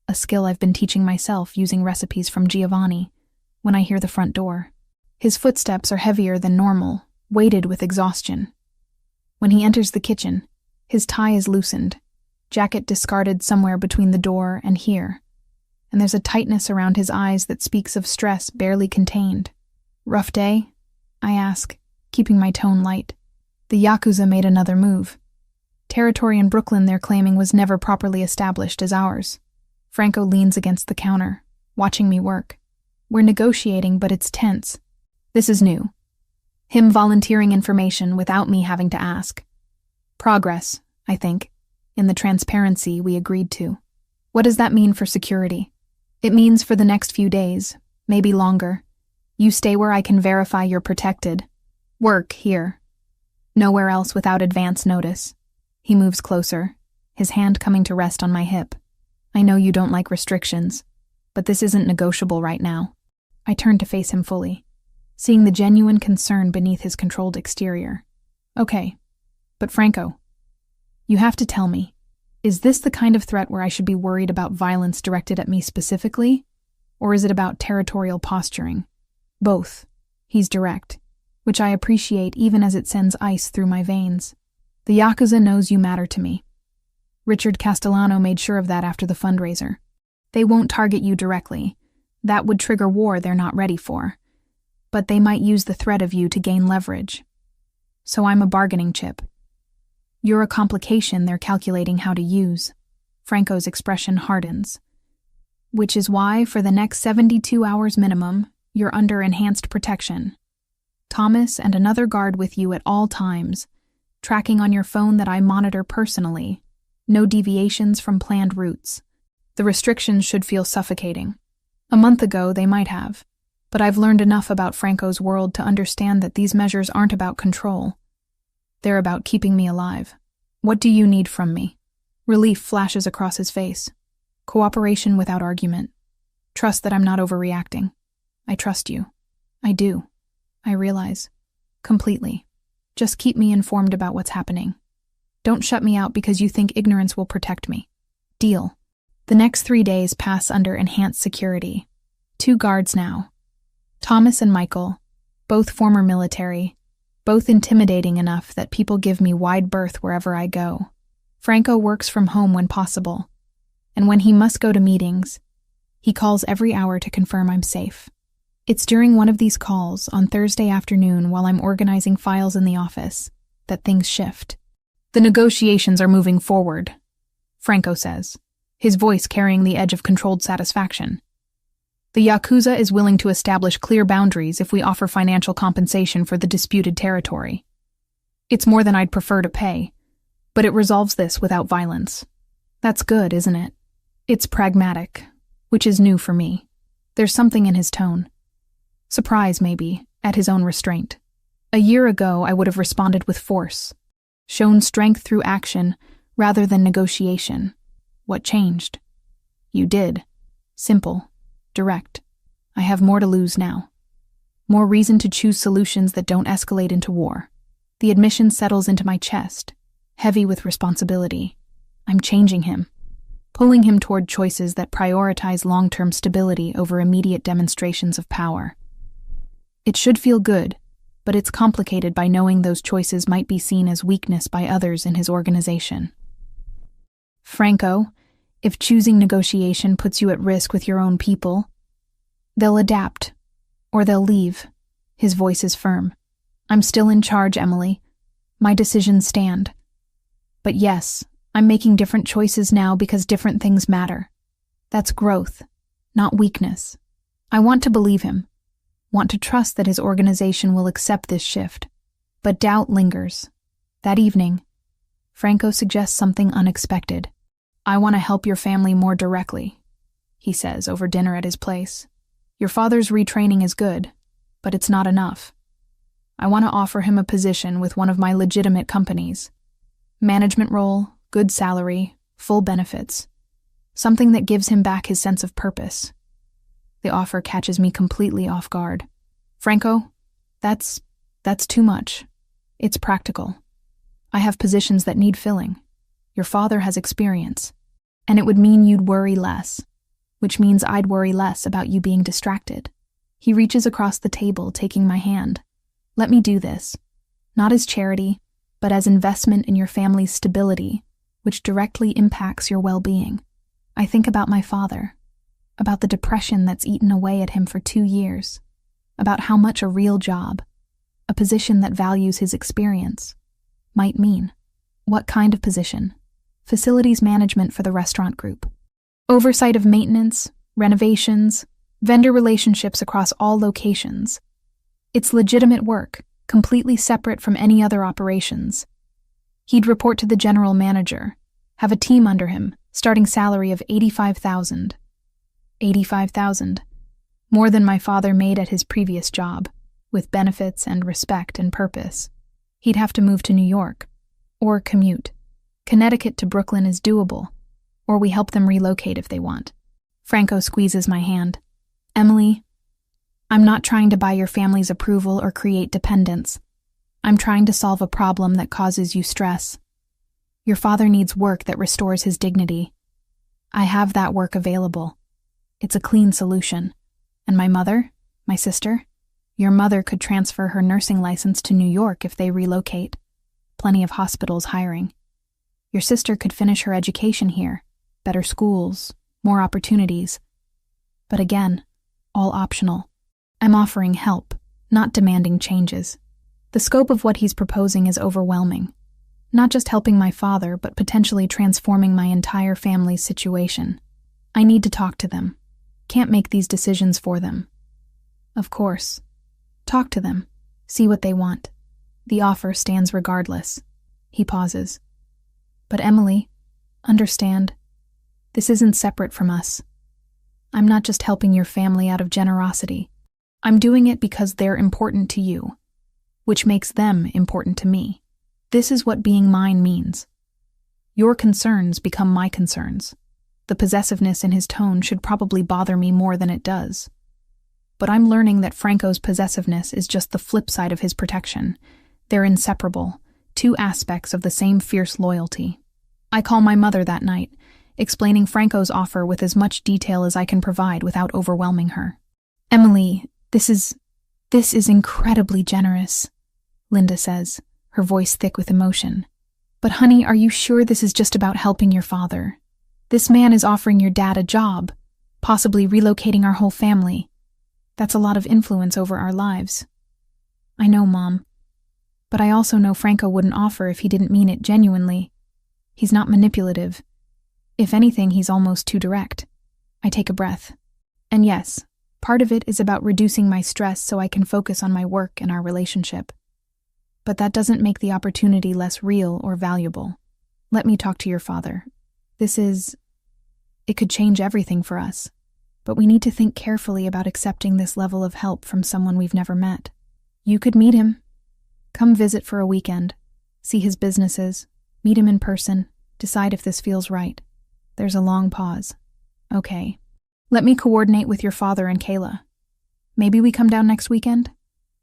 Speaker 1: a skill I've been teaching myself using recipes from Giovanni, when I hear the front door. His footsteps are heavier than normal, weighted with exhaustion. When he enters the kitchen, his tie is loosened, jacket discarded somewhere between the door and here, and there's a tightness around his eyes that speaks of stress barely contained. "Rough day?" I ask, keeping my tone light. "The Yakuza made another move. Territory in Brooklyn they're claiming was never properly established as ours." Franco leans against the counter, watching me work. We're negotiating, but it's tense. This is new. Him volunteering information without me having to ask. Progress, I think, in the transparency we agreed to. What does that mean for security? It means for the next few days, maybe longer. You stay where I can verify you're protected. Work here. Nowhere else without advance notice. He moves closer, his hand coming to rest on my hip. I know you don't like restrictions, but this isn't negotiable right now. I turn to face him fully, seeing the genuine concern beneath his controlled exterior. Okay, but Franco, you have to tell me, is this the kind of threat where I should be worried about violence directed at me specifically, or is it about territorial posturing? Both. He's direct, which I appreciate even as it sends ice through my veins. The Yakuza knows you matter to me. Richard Castellano made sure of that after the fundraiser. They won't target you directly. That would trigger war they're not ready for. But they might use the threat of you to gain leverage. So I'm a bargaining chip. You're a complication they're calculating how to use. Franco's expression hardens. Which is why, for the next 72 hours minimum, you're under enhanced protection. Thomas and another guard with you at all times, tracking on your phone that I monitor personally. No deviations from planned routes. The restrictions should feel suffocating. A month ago, they might have. But I've learned enough about Franco's world to understand that these measures aren't about control. They're about keeping me alive. What do you need from me? Relief flashes across his face. Cooperation without argument. Trust that I'm not overreacting. I trust you. I do. I realize. Completely. Just keep me informed about what's happening. Don't shut me out because you think ignorance will protect me. Deal. The next 3 days pass under enhanced security. 2 guards now. Thomas and Michael, both former military, both intimidating enough that people give me wide berth wherever I go. Franco works from home when possible, and when he must go to meetings, he calls every hour to confirm I'm safe. It's during one of these calls, on Thursday afternoon while I'm organizing files in the office, that things shift. The negotiations are moving forward, Franco says, his voice carrying the edge of controlled satisfaction. The Yakuza is willing to establish clear boundaries if we offer financial compensation for the disputed territory. It's more than I'd prefer to pay, but it resolves this without violence. That's good, isn't it? It's pragmatic, which is new for me. There's something in his tone. Surprise, maybe, at his own restraint. A year ago, I would have responded with force, shown strength through action rather than negotiation. What changed? You did. Simple. Direct. I have more to lose now. More reason to choose solutions that don't escalate into war. The admission settles into my chest, heavy with responsibility. I'm changing him, pulling him toward choices that prioritize long-term stability over immediate demonstrations of power. It should feel good, but it's complicated by knowing those choices might be seen as weakness by others in his organization. Franco, if choosing negotiation puts you at risk with your own people, they'll adapt, or they'll leave. His voice is firm. I'm still in charge, Emily. My decisions stand. But yes, I'm making different choices now because different things matter. That's growth, not weakness. I want to believe him, want to trust that his organization will accept this shift. But doubt lingers. That evening, Franco suggests something unexpected. I want to help your family more directly, he says over dinner at his place. Your father's retraining is good, but it's not enough. I want to offer him a position with one of my legitimate companies. Management role, good salary, full benefits. Something that gives him back his sense of purpose. The offer catches me completely off guard. Franco, that's too much. It's practical. I have positions that need filling. Your father has experience, and it would mean you'd worry less, which means I'd worry less about you being distracted. He reaches across the table, taking my hand. Let me do this, not as charity, but as investment in your family's stability, which directly impacts your well-being. I think about my father, about the depression that's eaten away at him for 2 years, about how much a real job, a position that values his experience, might mean. What kind of position? Facilities management for the restaurant group. Oversight of maintenance, renovations, vendor relationships across all locations. It's legitimate work, completely separate from any other operations. He'd report to the general manager, have a team under him, starting salary of $85,000. $85,000. More than my father made at his previous job, with benefits and respect and purpose. He'd have to move to New York, or commute. Connecticut to Brooklyn is doable, or we help them relocate if they want. Franco squeezes my hand. Emily, I'm not trying to buy your family's approval or create dependence. I'm trying to solve a problem that causes you stress. Your father needs work that restores his dignity. I have that work available. It's a clean solution. And my mother, my sister, your mother could transfer her nursing license to New York if they relocate. Plenty of hospitals hiring. Your sister could finish her education here, better schools, more opportunities. But again, all optional. I'm offering help, not demanding changes. The scope of what he's proposing is overwhelming. Not just helping my father, but potentially transforming my entire family's situation. I need to talk to them. Can't make these decisions for them. Of course. Talk to them. See what they want. The offer stands regardless. He pauses. But Emily, understand, this isn't separate from us. I'm not just helping your family out of generosity. I'm doing it because they're important to you, which makes them important to me. This is what being mine means. Your concerns become my concerns. The possessiveness in his tone should probably bother me more than it does. But I'm learning that Franco's possessiveness is just the flip side of his protection. They're inseparable, two aspects of the same fierce loyalty. I call my mother that night, explaining Franco's offer with as much detail as I can provide without overwhelming her. Emily, this is incredibly generous, Linda says, her voice thick with emotion. But honey, are you sure this is just about helping your father? This man is offering your dad a job, possibly relocating our whole family. That's a lot of influence over our lives. I know, Mom. But I also know Franco wouldn't offer if he didn't mean it genuinely. He's not manipulative. If anything, he's almost too direct. I take a breath. And yes, Part of it is about reducing my stress so I can focus on my work and our relationship. But that doesn't make the opportunity less real or valuable. Let me talk to your father. It could change everything for us. But we need to think carefully about accepting this level of help from someone we've never met. You could meet him. Come visit for a weekend. See his businesses. Meet him in person. Decide if this feels right. There's a long pause. Okay. Let me coordinate with your father and Kayla. Maybe we come down next weekend?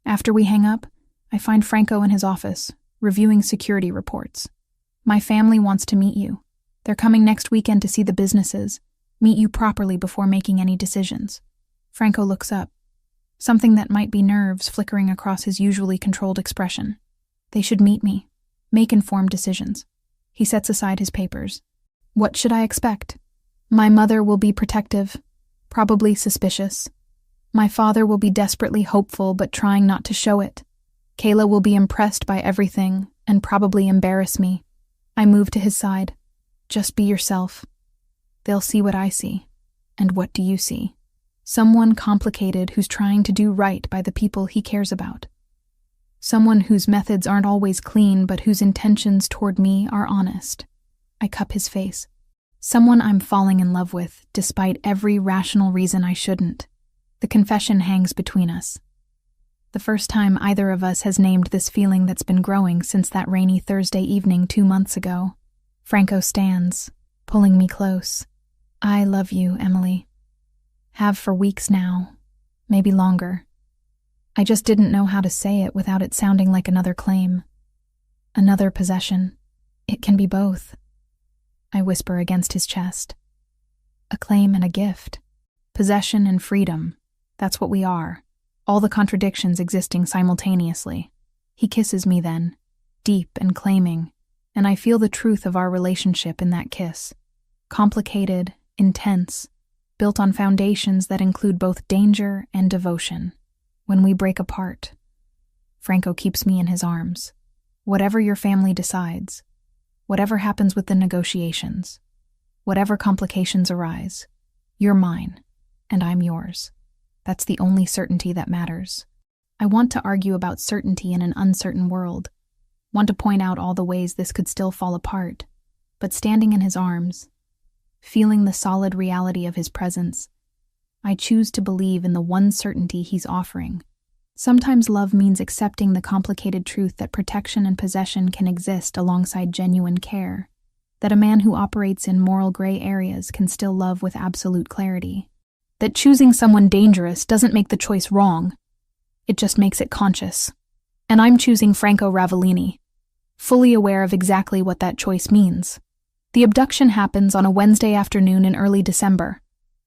Speaker 1: After we hang up, I find Franco in his office, reviewing security reports. My family wants to meet you. They're coming next weekend to see the businesses, meet you properly before making any decisions. Franco looks up, something that might be nerves flickering across his usually controlled expression. They should meet me, make informed decisions. He sets aside his papers. What should I expect? My mother will be protective, probably suspicious. My father will be desperately hopeful but trying not to show it. Kayla will be impressed by everything and probably embarrass me. I move to his side. Just be yourself. They'll see what I see. And what do you see? Someone complicated who's trying to do right by the people he cares about. Someone whose methods aren't always clean but whose intentions toward me are honest. I cup his face. Someone I'm falling in love with, despite every rational reason I shouldn't. The confession hangs between us. The first time either of us has named this feeling that's been growing since that rainy Thursday evening 2 months ago. Franco stands, pulling me close. I love you, Emily. Have for weeks now, maybe longer. I just didn't know how to say it without it sounding like another claim. Another possession. It can be both. I whisper against his chest. A claim and a gift. Possession and freedom. That's what we are. All the contradictions existing simultaneously. He kisses me then, deep and claiming, and I feel the truth of our relationship in that kiss. Complicated, intense, built on foundations that include both danger and devotion. When we break apart, Franco keeps me in his arms. Whatever your family decides, whatever happens with the negotiations, whatever complications arise, you're mine, and I'm yours. That's the only certainty that matters. I want to argue about certainty in an uncertain world, want to point out all the ways this could still fall apart, but standing in his arms, feeling the solid reality of his presence, I choose to believe in the one certainty he's offering. Sometimes love means accepting the complicated truth that protection and possession can exist alongside genuine care, that a man who operates in moral gray areas can still love with absolute clarity, that choosing someone dangerous doesn't make the choice wrong, it just makes it conscious. And I'm choosing Franco Ravellini, fully aware of exactly what that choice means. The abduction happens on a Wednesday afternoon in early December,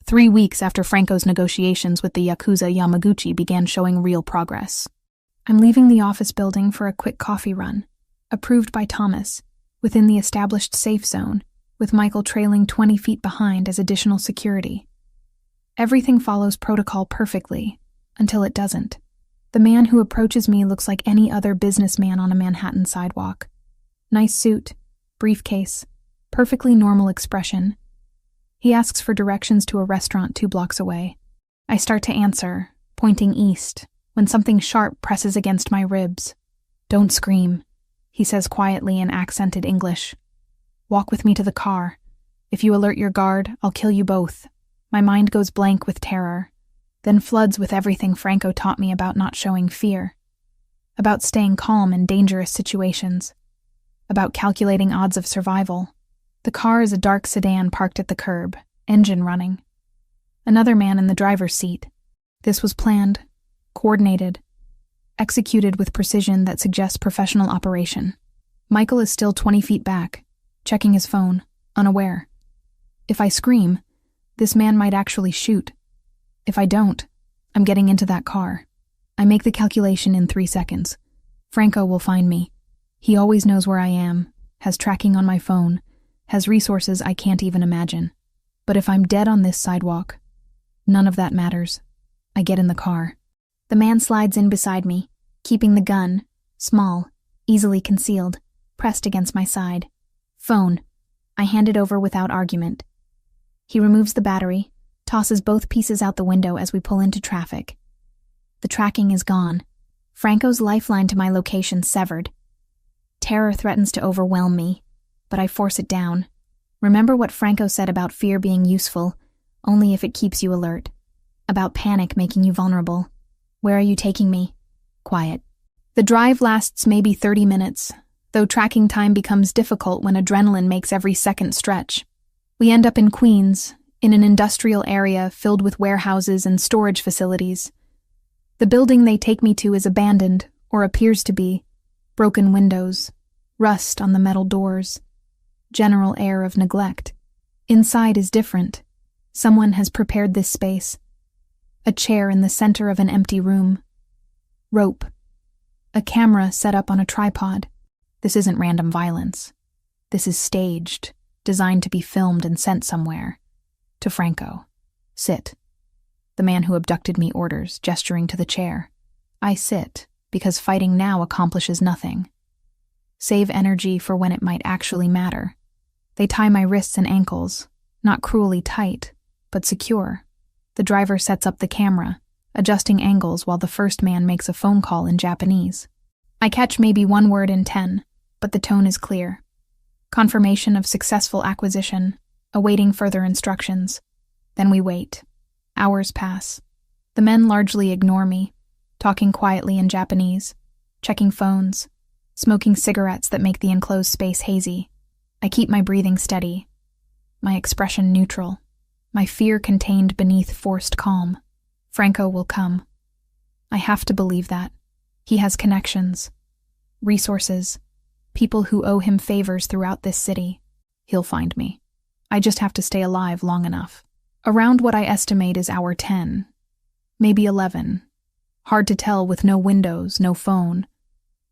Speaker 1: 3 weeks after Franco's negotiations with the Yakuza Yamaguchi began showing real progress. I'm leaving the office building for a quick coffee run, approved by Thomas, within the established safe zone, with Michael trailing 20 feet behind as additional security. Everything follows protocol perfectly, until it doesn't. The man who approaches me looks like any other businessman on a Manhattan sidewalk. Nice suit, briefcase, perfectly normal expression. He asks for directions to a restaurant 2 blocks away. I start to answer, pointing east, when something sharp presses against my ribs. Don't scream, he says quietly in accented English. Walk with me to the car. If you alert your guard, I'll kill you both. My mind goes blank with terror, then floods with everything Franco taught me about not showing fear, about staying calm in dangerous situations, about calculating odds of survival. The car is a dark sedan parked at the curb, engine running. Another man in the driver's seat. This was planned, coordinated, executed with precision that suggests professional operation. Michael is still 20 feet back, checking his phone, unaware. If I scream, this man might actually shoot. If I don't, I'm getting into that car. I make the calculation in 3 seconds. Franco will find me. He always knows where I am, has tracking on my phone, has resources I can't even imagine. But if I'm dead on this sidewalk, none of that matters. I get in the car. The man slides in beside me, keeping the gun, small, easily concealed, pressed against my side. Phone. I hand it over without argument. He removes the battery, tosses both pieces out the window as we pull into traffic. The tracking is gone. Franco's lifeline to my location severed. Terror threatens to overwhelm me, but I force it down. Remember what Franco said about fear being useful, only if it keeps you alert. About panic making you vulnerable. Where are you taking me? Quiet. The drive lasts maybe 30 minutes, though tracking time becomes difficult when adrenaline makes every second stretch. We end up in Queens, in an industrial area filled with warehouses and storage facilities. The building they take me to is abandoned, or appears to be. Broken windows, rust on the metal doors, general air of neglect. Inside is different. Someone has prepared this space. A chair in the center of an empty room. Rope. A camera set up on a tripod. This isn't random violence. This is staged, designed to be filmed and sent somewhere. To Franco. Sit. The man who abducted me orders, gesturing to the chair. I sit, because fighting now accomplishes nothing. Save energy for when it might actually matter. They tie my wrists and ankles, not cruelly tight, but secure. The driver sets up the camera, adjusting angles while the first man makes a phone call in Japanese. I catch maybe one word in 10, but the tone is clear. Confirmation of successful acquisition, awaiting further instructions. Then we wait. Hours pass. The men largely ignore me, talking quietly in Japanese, checking phones, smoking cigarettes that make the enclosed space hazy. I keep my breathing steady, my expression neutral, my fear contained beneath forced calm. Franco will come. I have to believe that. He has connections, resources, people who owe him favors throughout this city. He'll find me. I just have to stay alive long enough. Around what I estimate is hour 10, maybe 11. Hard to tell with no windows, no phone,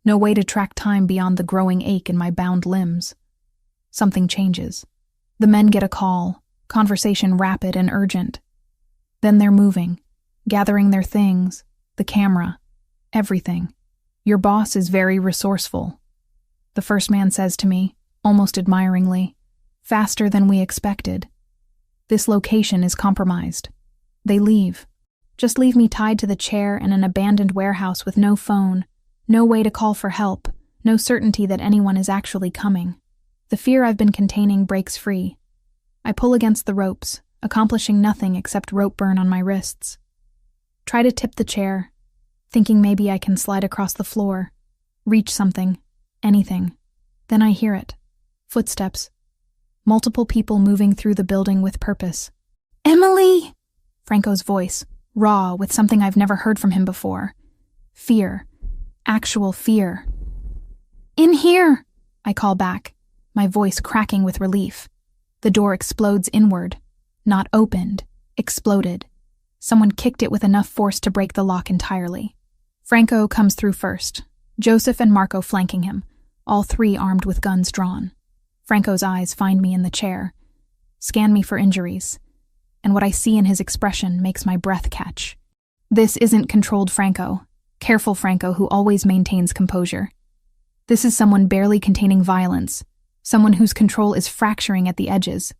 Speaker 1: no way to track time beyond the growing ache in my bound limbs. Something changes. The men get a call, conversation rapid and urgent. Then they're moving, gathering their things, the camera, everything. Your boss is very resourceful. The first man says to me, almost admiringly, faster than we expected. This location is compromised. They leave. Just leave me tied to the chair in an abandoned warehouse with no phone, no way to call for help, no certainty that anyone is actually coming. The fear I've been containing breaks free. I pull against the ropes, accomplishing nothing except rope burn on my wrists. Try to tip the chair, thinking maybe I can slide across the floor, reach something, anything. Then I hear it. Footsteps. Multiple people moving through the building with purpose. Emily! Franco's voice, raw with something I've never heard from him before. Fear. Actual fear. In here! I call back, my voice cracking with relief. The door explodes inward. Not opened. Exploded. Someone kicked it with enough force to break the lock entirely. Franco comes through first, Joseph and Marco flanking him, all three armed with guns drawn. Franco's eyes find me in the chair, scan me for injuries, and what I see in his expression makes my breath catch. This isn't controlled Franco, careful Franco who always maintains composure. This is someone barely containing violence, someone whose control is fracturing at the edges.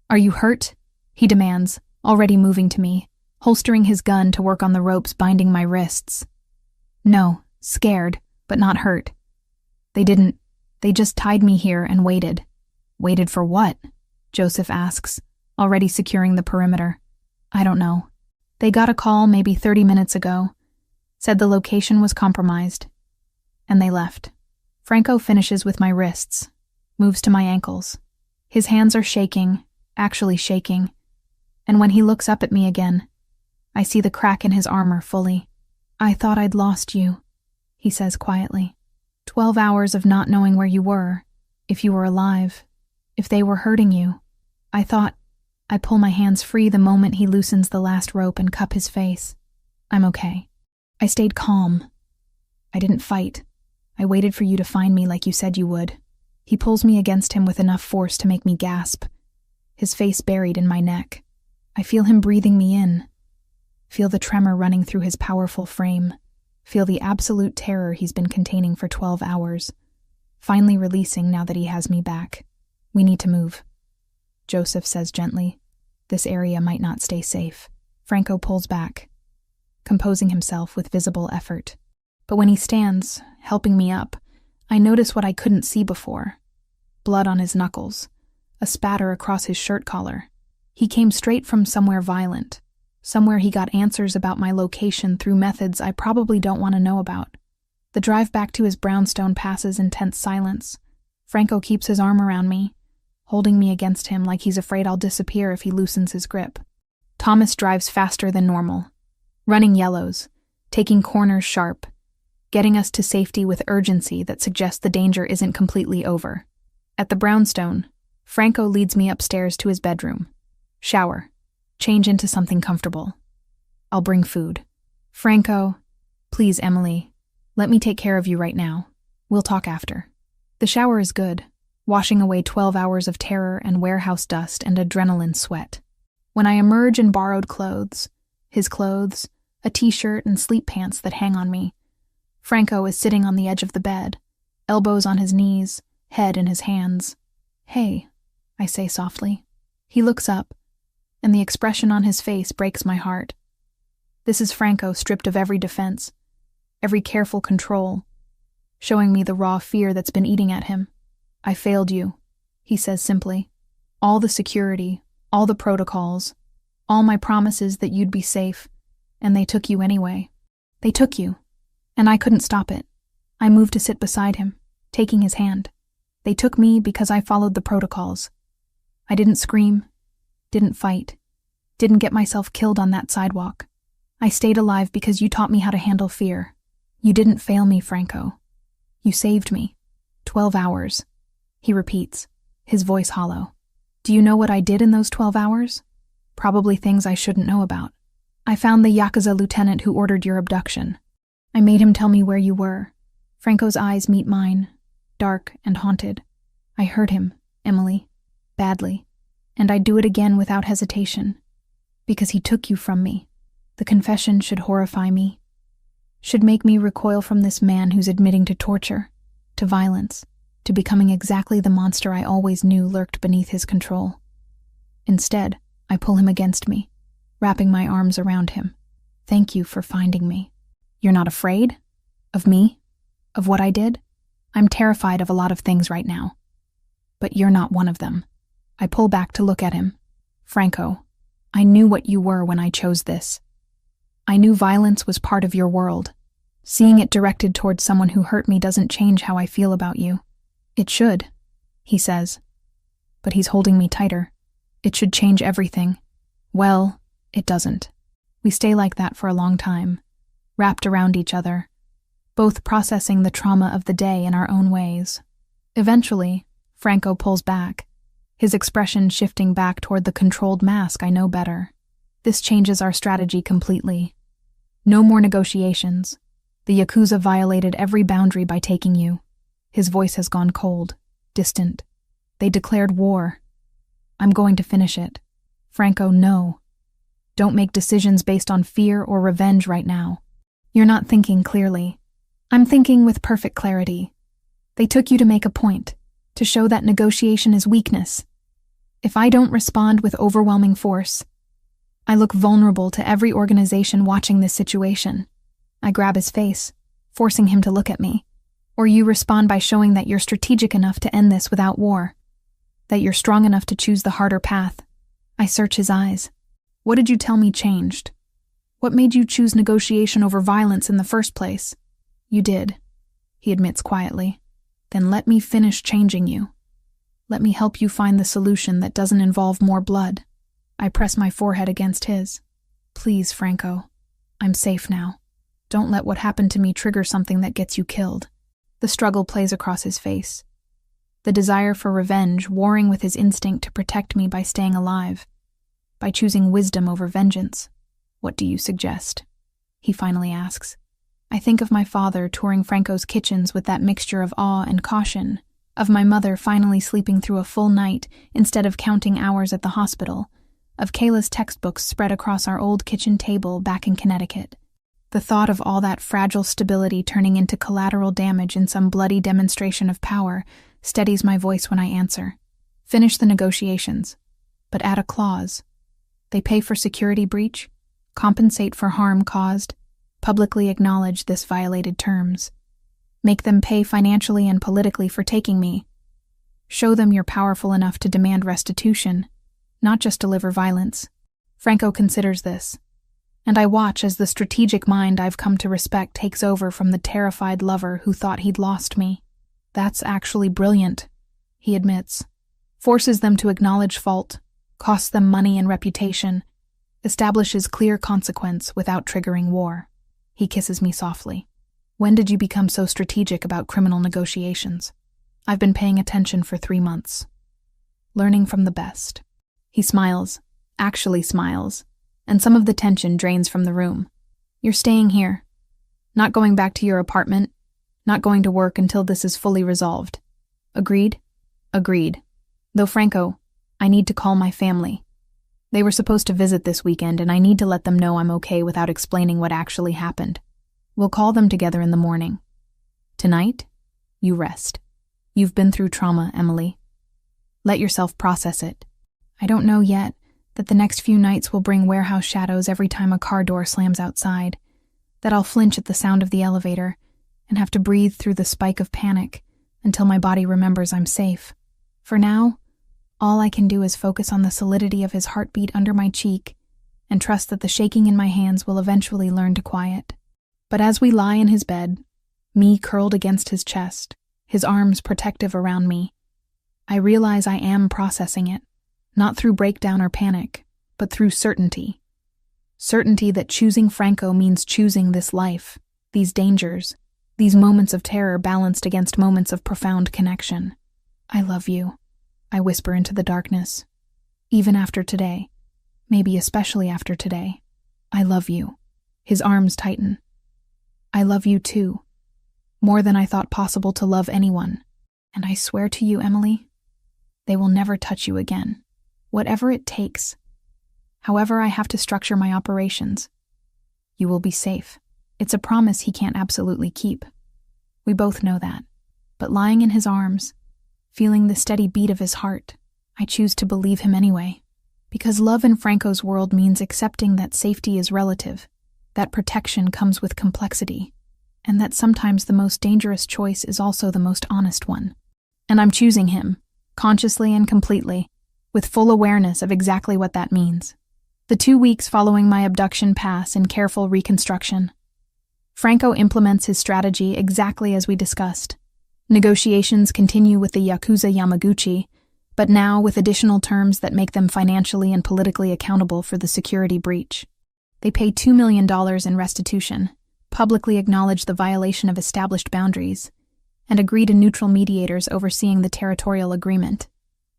Speaker 1: Are you hurt? He demands, already moving to me, holstering his gun to work on the ropes binding my wrists. No, scared, but not hurt. They just tied me here and waited. Waited for what? Joseph asks, already securing the perimeter. I don't know. They got a call maybe 30 minutes ago, said the location was compromised, and they left. Franco finishes with my wrists, moves to my ankles. His hands are shaking, actually shaking, and when he looks up at me again, I see the crack in his armor fully. I thought I'd lost you, he says quietly. 12 hours of not knowing where you were, if you were alive, if they were hurting you. I thought. I pull my hands free the moment he loosens the last rope and cup his face. I'm okay. I stayed calm. I didn't fight. I waited for you to find me like you said you would. He pulls me against him with enough force to make me gasp, his face buried in my neck. I feel him breathing me in. Feel the tremor running through his powerful frame. Feel the absolute terror he's been containing for 12 hours, finally releasing now that he has me back. We need to move, Joseph says gently. This area might not stay safe. Franco pulls back, composing himself with visible effort. But when he stands, helping me up, I notice what I couldn't see before. Blood on his knuckles, a spatter across his shirt collar. He came straight from somewhere violent, somewhere he got answers about my location through methods I probably don't want to know about. The drive back to his brownstone passes in tense silence. Franco keeps his arm around me, holding me against him like he's afraid I'll disappear if he loosens his grip. Thomas drives faster than normal, running yellows, taking corners sharp, getting us to safety with urgency that suggests the danger isn't completely over. At the brownstone, Franco leads me upstairs to his bedroom. Shower. Change into something comfortable. I'll bring food. Franco, please, Emily, let me take care of you right now. We'll talk after. The shower is good, washing away 12 hours of terror and warehouse dust and adrenaline sweat. When I emerge in borrowed clothes, his clothes, a t-shirt and sleep pants that hang on me, Franco is sitting on the edge of the bed, elbows on his knees, head in his hands. Hey, I say softly. He looks up, and the expression on his face breaks my heart. This is Franco stripped of every defense, every careful control, showing me the raw fear that's been eating at him. I failed you, he says simply. All the security, all the protocols, all my promises that you'd be safe, and they took you anyway. They took you, and I couldn't stop it. I moved to sit beside him, taking his hand. They took me because I followed the protocols. I didn't scream, didn't fight, didn't get myself killed on that sidewalk. I stayed alive because you taught me how to handle fear. You didn't fail me, Franco. You saved me. 12 hours, he repeats, his voice hollow. Do you know what I did in those 12 hours? Probably things I shouldn't know about. I found the Yakuza lieutenant who ordered your abduction. I made him tell me where you were. Franco's eyes meet mine, dark and haunted. I hurt him, Emily, badly, and I'd do it again without hesitation. Because he took you from me. The confession should horrify me, should make me recoil from this man who's admitting to torture, to violence, to becoming exactly the monster I always knew lurked beneath his control. Instead, I pull him against me, wrapping my arms around him. Thank you for finding me. You're not afraid? Of me? Of what I did? I'm terrified of a lot of things right now. But you're not one of them. I pull back to look at him. Franco, I knew what you were when I chose this. I knew violence was part of your world. Seeing it directed towards someone who hurt me doesn't change how I feel about you. It should, he says. But he's holding me tighter. It should change everything. Well, it doesn't. We stay like that for a long time, wrapped around each other, both processing the trauma of the day in our own ways. Eventually, Franco pulls back, his expression shifting back toward the controlled mask I know better. This changes our strategy completely. No more negotiations. The Yakuza violated every boundary by taking you. His voice has gone cold, distant. They declared war. I'm going to finish it. Franco, no. Don't make decisions based on fear or revenge right now. You're not thinking clearly. I'm thinking with perfect clarity. They took you to make a point, to show that negotiation is weakness. If I don't respond with overwhelming force, I look vulnerable to every organization watching this situation. I grab his face, forcing him to look at me. Or you respond by showing that you're strategic enough to end this without war, that you're strong enough to choose the harder path. I search his eyes. What did you tell me changed? What made you choose negotiation over violence in the first place? You did, he admits quietly. Then let me finish changing you. Let me help you find the solution that doesn't involve more blood. I press my forehead against his. Please, Franco. I'm safe now. Don't let what happened to me trigger something that gets you killed. The struggle plays across his face. The desire for revenge warring with his instinct to protect me by staying alive, by choosing wisdom over vengeance. What do you suggest? He finally asks. I think of my father touring Franco's kitchens with that mixture of awe and caution, of my mother finally sleeping through a full night instead of counting hours at the hospital, of Kayla's textbooks spread across our old kitchen table back in Connecticut. The thought of all that fragile stability turning into collateral damage in some bloody demonstration of power steadies my voice when I answer. Finish the negotiations, but add a clause. They pay for security breach, compensate for harm caused, publicly acknowledge this violated terms. Make them pay financially and politically for taking me. Show them you're powerful enough to demand restitution, not just deliver violence. Franco considers this, and I watch as the strategic mind I've come to respect takes over from the terrified lover who thought he'd lost me. That's actually brilliant, he admits. Forces them to acknowledge fault, costs them money and reputation, establishes clear consequence without triggering war. He kisses me softly. When did you become so strategic about criminal negotiations? I've been paying attention for 3 months. Learning from the best. He smiles, actually smiles, and some of the tension drains from the room. You're staying here. Not going back to your apartment. Not going to work until this is fully resolved. Agreed? Agreed. Though Franco, I need to call my family. They were supposed to visit this weekend, and I need to let them know I'm okay without explaining what actually happened. We'll call them together in the morning. Tonight, you rest. You've been through trauma, Emily. Let yourself process it. I don't know yet that the next few nights will bring warehouse shadows every time a car door slams outside, that I'll flinch at the sound of the elevator and have to breathe through the spike of panic until my body remembers I'm safe. For now, all I can do is focus on the solidity of his heartbeat under my cheek and trust that the shaking in my hands will eventually learn to quiet. But as we lie in his bed, me curled against his chest, his arms protective around me, I realize I am processing it, not through breakdown or panic, but through certainty. Certainty that choosing Franco means choosing this life, these dangers, these moments of terror balanced against moments of profound connection. I love you, I whisper into the darkness. Even after today, maybe especially after today, I love you. His arms tighten. I love you too, more than I thought possible to love anyone. And I swear to you, Emily, they will never touch you again. Whatever it takes, however I have to structure my operations, you will be safe. It's a promise he can't absolutely keep. We both know that. But lying in his arms, feeling the steady beat of his heart, I choose to believe him anyway. Because love in Franco's world means accepting that safety is relative, that protection comes with complexity, and that sometimes the most dangerous choice is also the most honest one. And I'm choosing him, consciously and completely, with full awareness of exactly what that means. The 2 weeks following my abduction pass in careful reconstruction. Franco implements his strategy exactly as we discussed. Negotiations continue with the Yakuza Yamaguchi, but now with additional terms that make them financially and politically accountable for the security breach. They pay $2 million in restitution, publicly acknowledge the violation of established boundaries, and agree to neutral mediators overseeing the territorial agreement.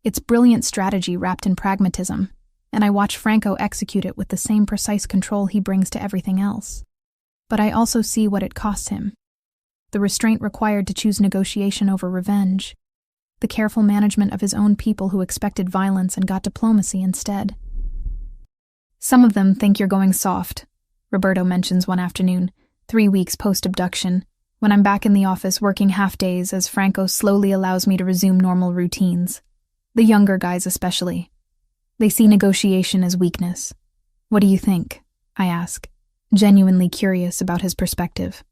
Speaker 1: It's brilliant strategy wrapped in pragmatism, and I watch Franco execute it with the same precise control he brings to everything else. But I also see what it costs him. The restraint required to choose negotiation over revenge, the careful management of his own people who expected violence and got diplomacy instead. Some of them think you're going soft, Roberto mentions one afternoon, 3 weeks post-abduction, when I'm back in the office working half-days as Franco slowly allows me to resume normal routines. The younger guys especially. They see negotiation as weakness. What do you think? I ask, genuinely curious about his perspective.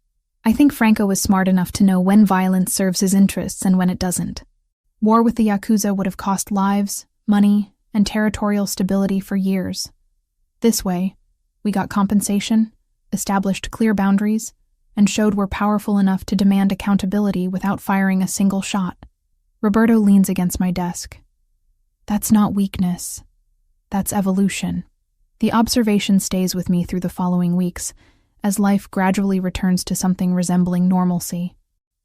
Speaker 1: I think Franco is smart enough to know when violence serves his interests and when it doesn't. War with the Yakuza would have cost lives, money, and territorial stability for years. This way, we got compensation, established clear boundaries, and showed we're powerful enough to demand accountability without firing a single shot. Roberto leans against my desk. That's not weakness. That's evolution. The observation stays with me through the following weeks, as life gradually returns to something resembling normalcy.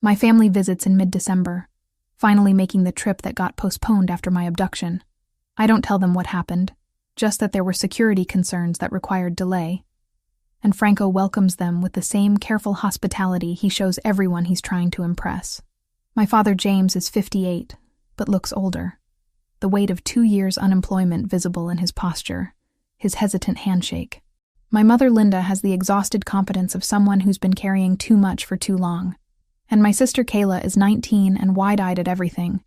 Speaker 1: My family visits in mid-December, finally making the trip that got postponed after my abduction. I don't tell them what happened, just that there were security concerns that required delay. And Franco welcomes them with the same careful hospitality he shows everyone he's trying to impress. My father James is 58, but looks older, the weight of 2 years' unemployment visible in his posture, his hesitant handshake. My mother Linda has the exhausted competence of someone who's been carrying too much for too long. And my sister Kayla is 19 and wide-eyed at everything.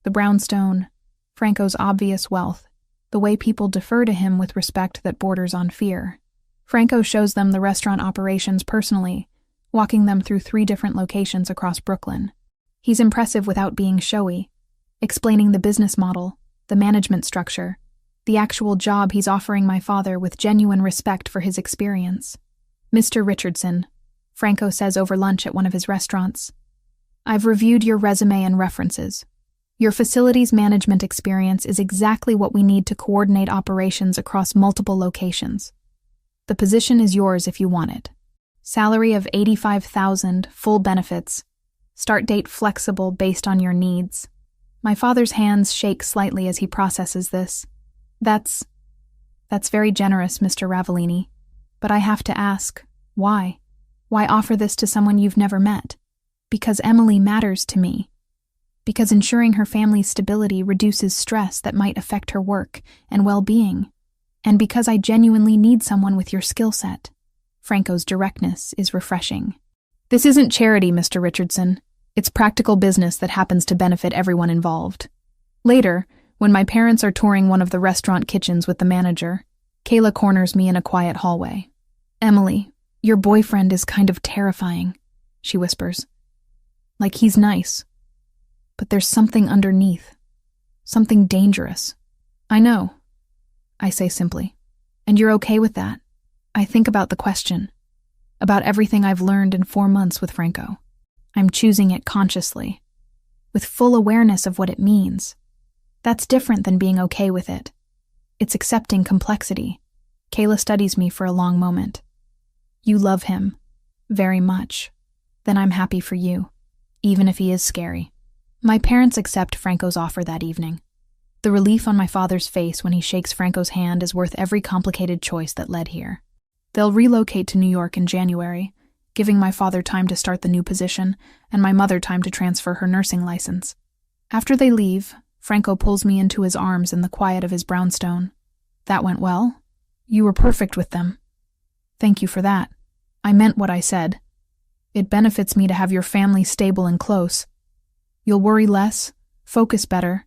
Speaker 1: The brownstone, Franco's obvious wealth, the way people defer to him with respect that borders on fear. Franco shows them the restaurant operations personally, walking them through 3 different locations across Brooklyn. He's impressive without being showy, explaining the business model, the management structure, the actual job he's offering my father with genuine respect for his experience. "Mr. Richardson," Franco says over lunch at one of his restaurants, "I've reviewed your resume and references. Your facilities management experience is exactly what we need to coordinate operations across multiple locations. The position is yours if you want it. Salary of $85,000, full benefits. Start date flexible based on your needs." My father's hands shake slightly as he processes this. That's very generous, Mr. Ravellini. But I have to ask, why? Why offer this to someone you've never met? Because Emily matters to me. Because ensuring her family's stability reduces stress that might affect her work and well-being. And because I genuinely need someone with your skill set. Franco's directness is refreshing. "This isn't charity, Mr. Richardson. It's practical business that happens to benefit everyone involved." Later, when my parents are touring one of the restaurant kitchens with the manager, Kayla corners me in a quiet hallway. "Emily, your boyfriend is kind of terrifying," she whispers. "Like he's nice. But there's something underneath. Something dangerous." "I know," I say simply. "And you're okay with that?" I think about the question. About everything I've learned in 4 months with Franco. I'm choosing it consciously, with full awareness of what it means. That's different than being okay with it. It's accepting complexity. Kayla studies me for a long moment. "You love him. Very much. Then I'm happy for you, even if he is scary." My parents accept Franco's offer that evening. The relief on my father's face when he shakes Franco's hand is worth every complicated choice that led here. They'll relocate to New York in January, giving my father time to start the new position and my mother time to transfer her nursing license. After they leave, Franco pulls me into his arms in the quiet of his brownstone. "That went well. You were perfect with them." "Thank you for that. I meant what I said. It benefits me to have your family stable and close. You'll worry less, focus better,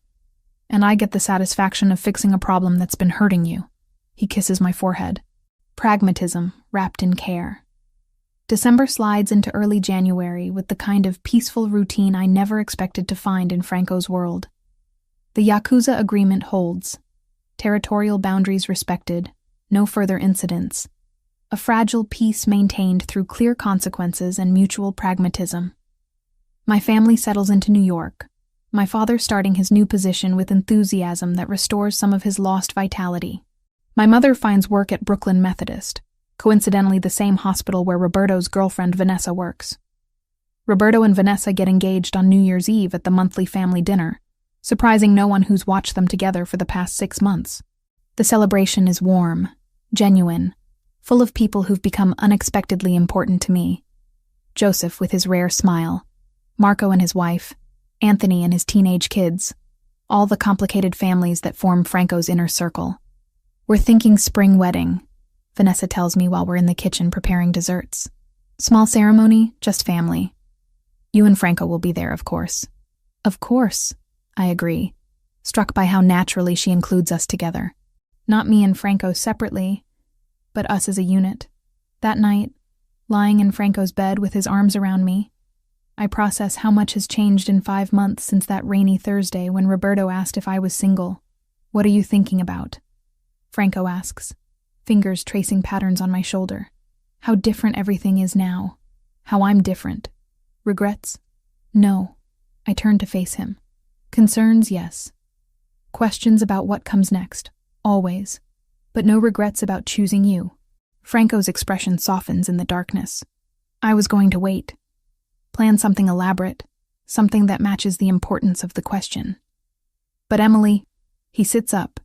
Speaker 1: and I get the satisfaction of fixing a problem that's been hurting you." He kisses my forehead. Pragmatism wrapped in care. December slides into early January with the kind of peaceful routine I never expected to find in Franco's world. The Yakuza agreement holds. Territorial boundaries respected, no further incidents. A fragile peace maintained through clear consequences and mutual pragmatism. My family settles into New York, my father starting his new position with enthusiasm that restores some of his lost vitality. My mother finds work at Brooklyn Methodist, coincidentally the same hospital where Roberto's girlfriend Vanessa works. Roberto and Vanessa get engaged on New Year's Eve at the monthly family dinner, surprising no one who's watched them together for the past 6 months. The celebration is warm, genuine, full of people who've become unexpectedly important to me. Joseph with his rare smile, Marco and his wife, Anthony and his teenage kids, all the complicated families that form Franco's inner circle. "We're thinking spring wedding," Vanessa tells me while we're in the kitchen preparing desserts. "Small ceremony, just family. You and Franco will be there, of course." "Of course," I agree, struck by how naturally she includes us together. Not me and Franco separately, but us as a unit. That night, lying in Franco's bed with his arms around me, I process how much has changed in 5 months since that rainy Thursday when Roberto asked if I was single. "What are you thinking about?" Franco asks, fingers tracing patterns on my shoulder. How different everything is now. How I'm different. Regrets? No. I turn to face him. Concerns, yes. Questions about what comes next, always. But no regrets about choosing you. Franco's expression softens in the darkness. I was going to wait. Plan something elaborate, something that matches the importance of the question. But Emily, he sits up,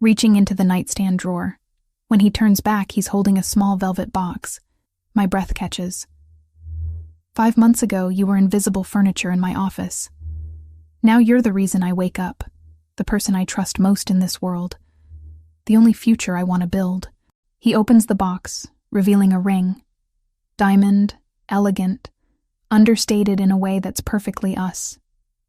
Speaker 1: reaching into the nightstand drawer. When he turns back, he's holding a small velvet box. My breath catches. 5 months ago, you were invisible furniture in my office. Now you're the reason I wake up, the person I trust most in this world, the only future I want to build. He opens the box, revealing a ring. Diamond, elegant, understated in a way that's perfectly us.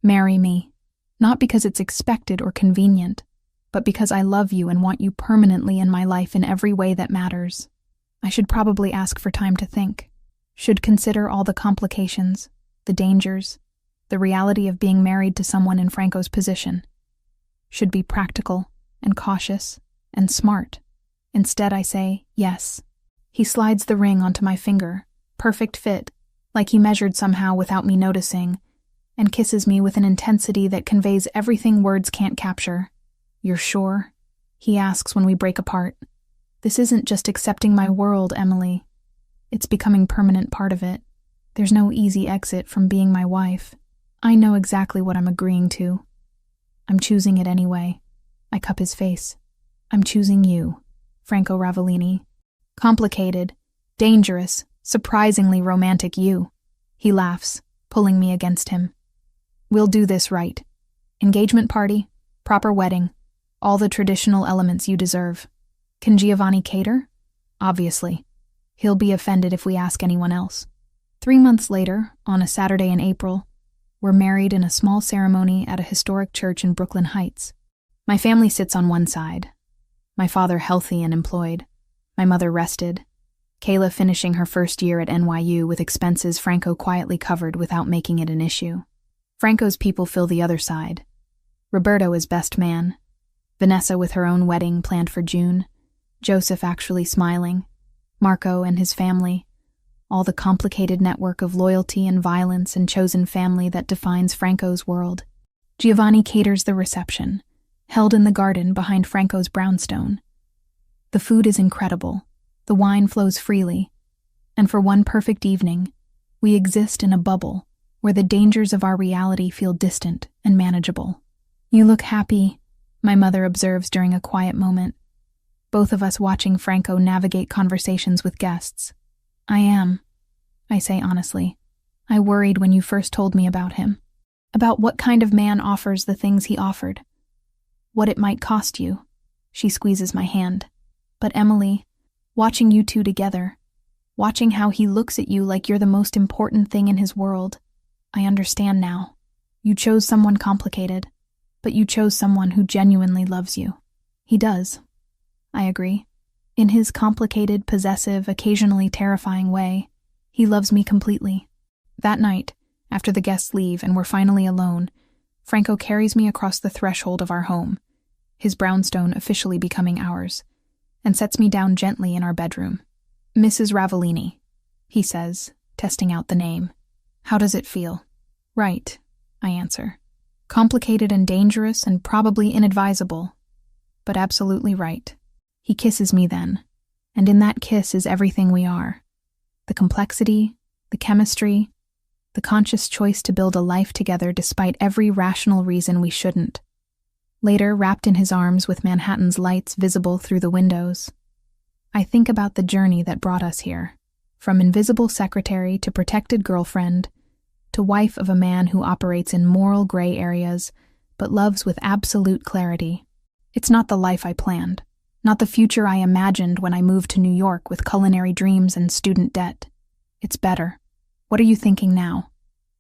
Speaker 1: Marry me. Not because it's expected or convenient, but because I love you and want you permanently in my life in every way that matters. I should probably ask for time to think. Should consider all the complications, the dangers, the reality of being married to someone in Franco's position. Should be practical and cautious and smart. Instead, I say, yes. He slides the ring onto my finger, perfect fit, like he measured somehow without me noticing, and kisses me with an intensity that conveys everything words can't capture. You're sure? He asks when we break apart. This isn't just accepting my world, Emily. It's becoming permanent part of it. There's no easy exit from being my wife. I know exactly what I'm agreeing to. I'm choosing it anyway. I cup his face. I'm choosing you, Franco Ravellini. Complicated, dangerous, surprisingly romantic you. He laughs, pulling me against him. We'll do this right. Engagement party, proper wedding, all the traditional elements you deserve. Can Giovanni cater? Obviously. He'll be offended if we ask anyone else. 3 months later, on a Saturday in April, we're married in a small ceremony at a historic church in Brooklyn Heights. My family sits on one side. My father healthy and employed. My mother rested. Kayla finishing her first year at NYU with expenses Franco quietly covered without making it an issue. Franco's people fill the other side. Roberto is best man. Vanessa with her own wedding planned for June. Joseph actually smiling. Marco and his family. All the complicated network of loyalty and violence and chosen family that defines Franco's world. Giovanni caters the reception, held in the garden behind Franco's brownstone. The food is incredible. The wine flows freely. And for one perfect evening, we exist in a bubble where the dangers of our reality feel distant and manageable. You look happy, my mother observes during a quiet moment. Both of us watching Franco navigate conversations with guests. I am, I say honestly. I worried when you first told me about him. About what kind of man offers the things he offered. What it might cost you. She squeezes my hand. But Emily, watching you two together, watching how he looks at you like you're the most important thing in his world, I understand now. You chose someone complicated, but you chose someone who genuinely loves you. He does. I agree. In his complicated, possessive, occasionally terrifying way, he loves me completely. That night, after the guests leave and we're finally alone, Franco carries me across the threshold of our home, his brownstone officially becoming ours, and sets me down gently in our bedroom. Mrs. Ravellini, he says, testing out the name. How does it feel? Right, I answer. Complicated and dangerous and probably inadvisable, but absolutely right. He kisses me then, and in that kiss is everything we are. The complexity, the chemistry, the conscious choice to build a life together despite every rational reason we shouldn't. Later, wrapped in his arms with Manhattan's lights visible through the windows, I think about the journey that brought us here, from invisible secretary to protected girlfriend, to wife of a man who operates in moral gray areas, but loves with absolute clarity. It's not the life I planned. Not the future I imagined when I moved to New York with culinary dreams and student debt. It's better. What are you thinking now?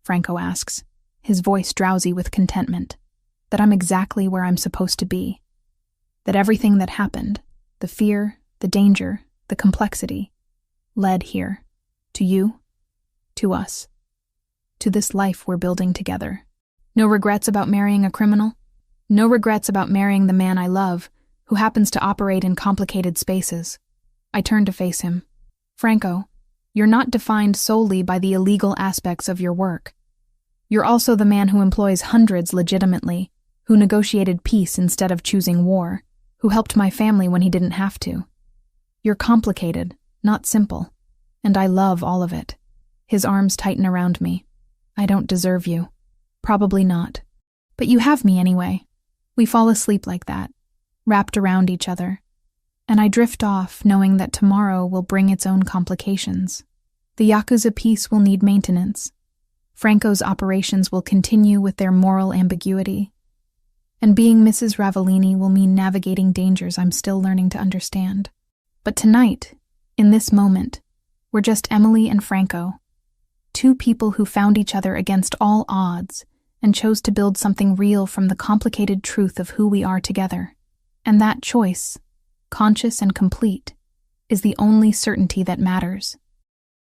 Speaker 1: Franco asks, his voice drowsy with contentment. That I'm exactly where I'm supposed to be. That everything that happened, the fear, the danger, the complexity, led here. To you, to us, to this life we're building together. No regrets about marrying a criminal? No regrets about marrying the man I love, who happens to operate in complicated spaces. I turn to face him. Franco, you're not defined solely by the illegal aspects of your work. You're also the man who employs hundreds legitimately, who negotiated peace instead of choosing war, who helped my family when he didn't have to. You're complicated, not simple, and I love all of it. His arms tighten around me. I don't deserve you. Probably not. But you have me anyway. We fall asleep like that, wrapped around each other, and I drift off knowing that tomorrow will bring its own complications. The Yakuza piece will need maintenance. Franco's operations will continue with their moral ambiguity. And being Mrs. Ravellini will mean navigating dangers I'm still learning to understand. But tonight, in this moment, we're just Emily and Franco, two people who found each other against all odds and chose to build something real from the complicated truth of who we are together. And that choice, conscious and complete, is the only certainty that matters.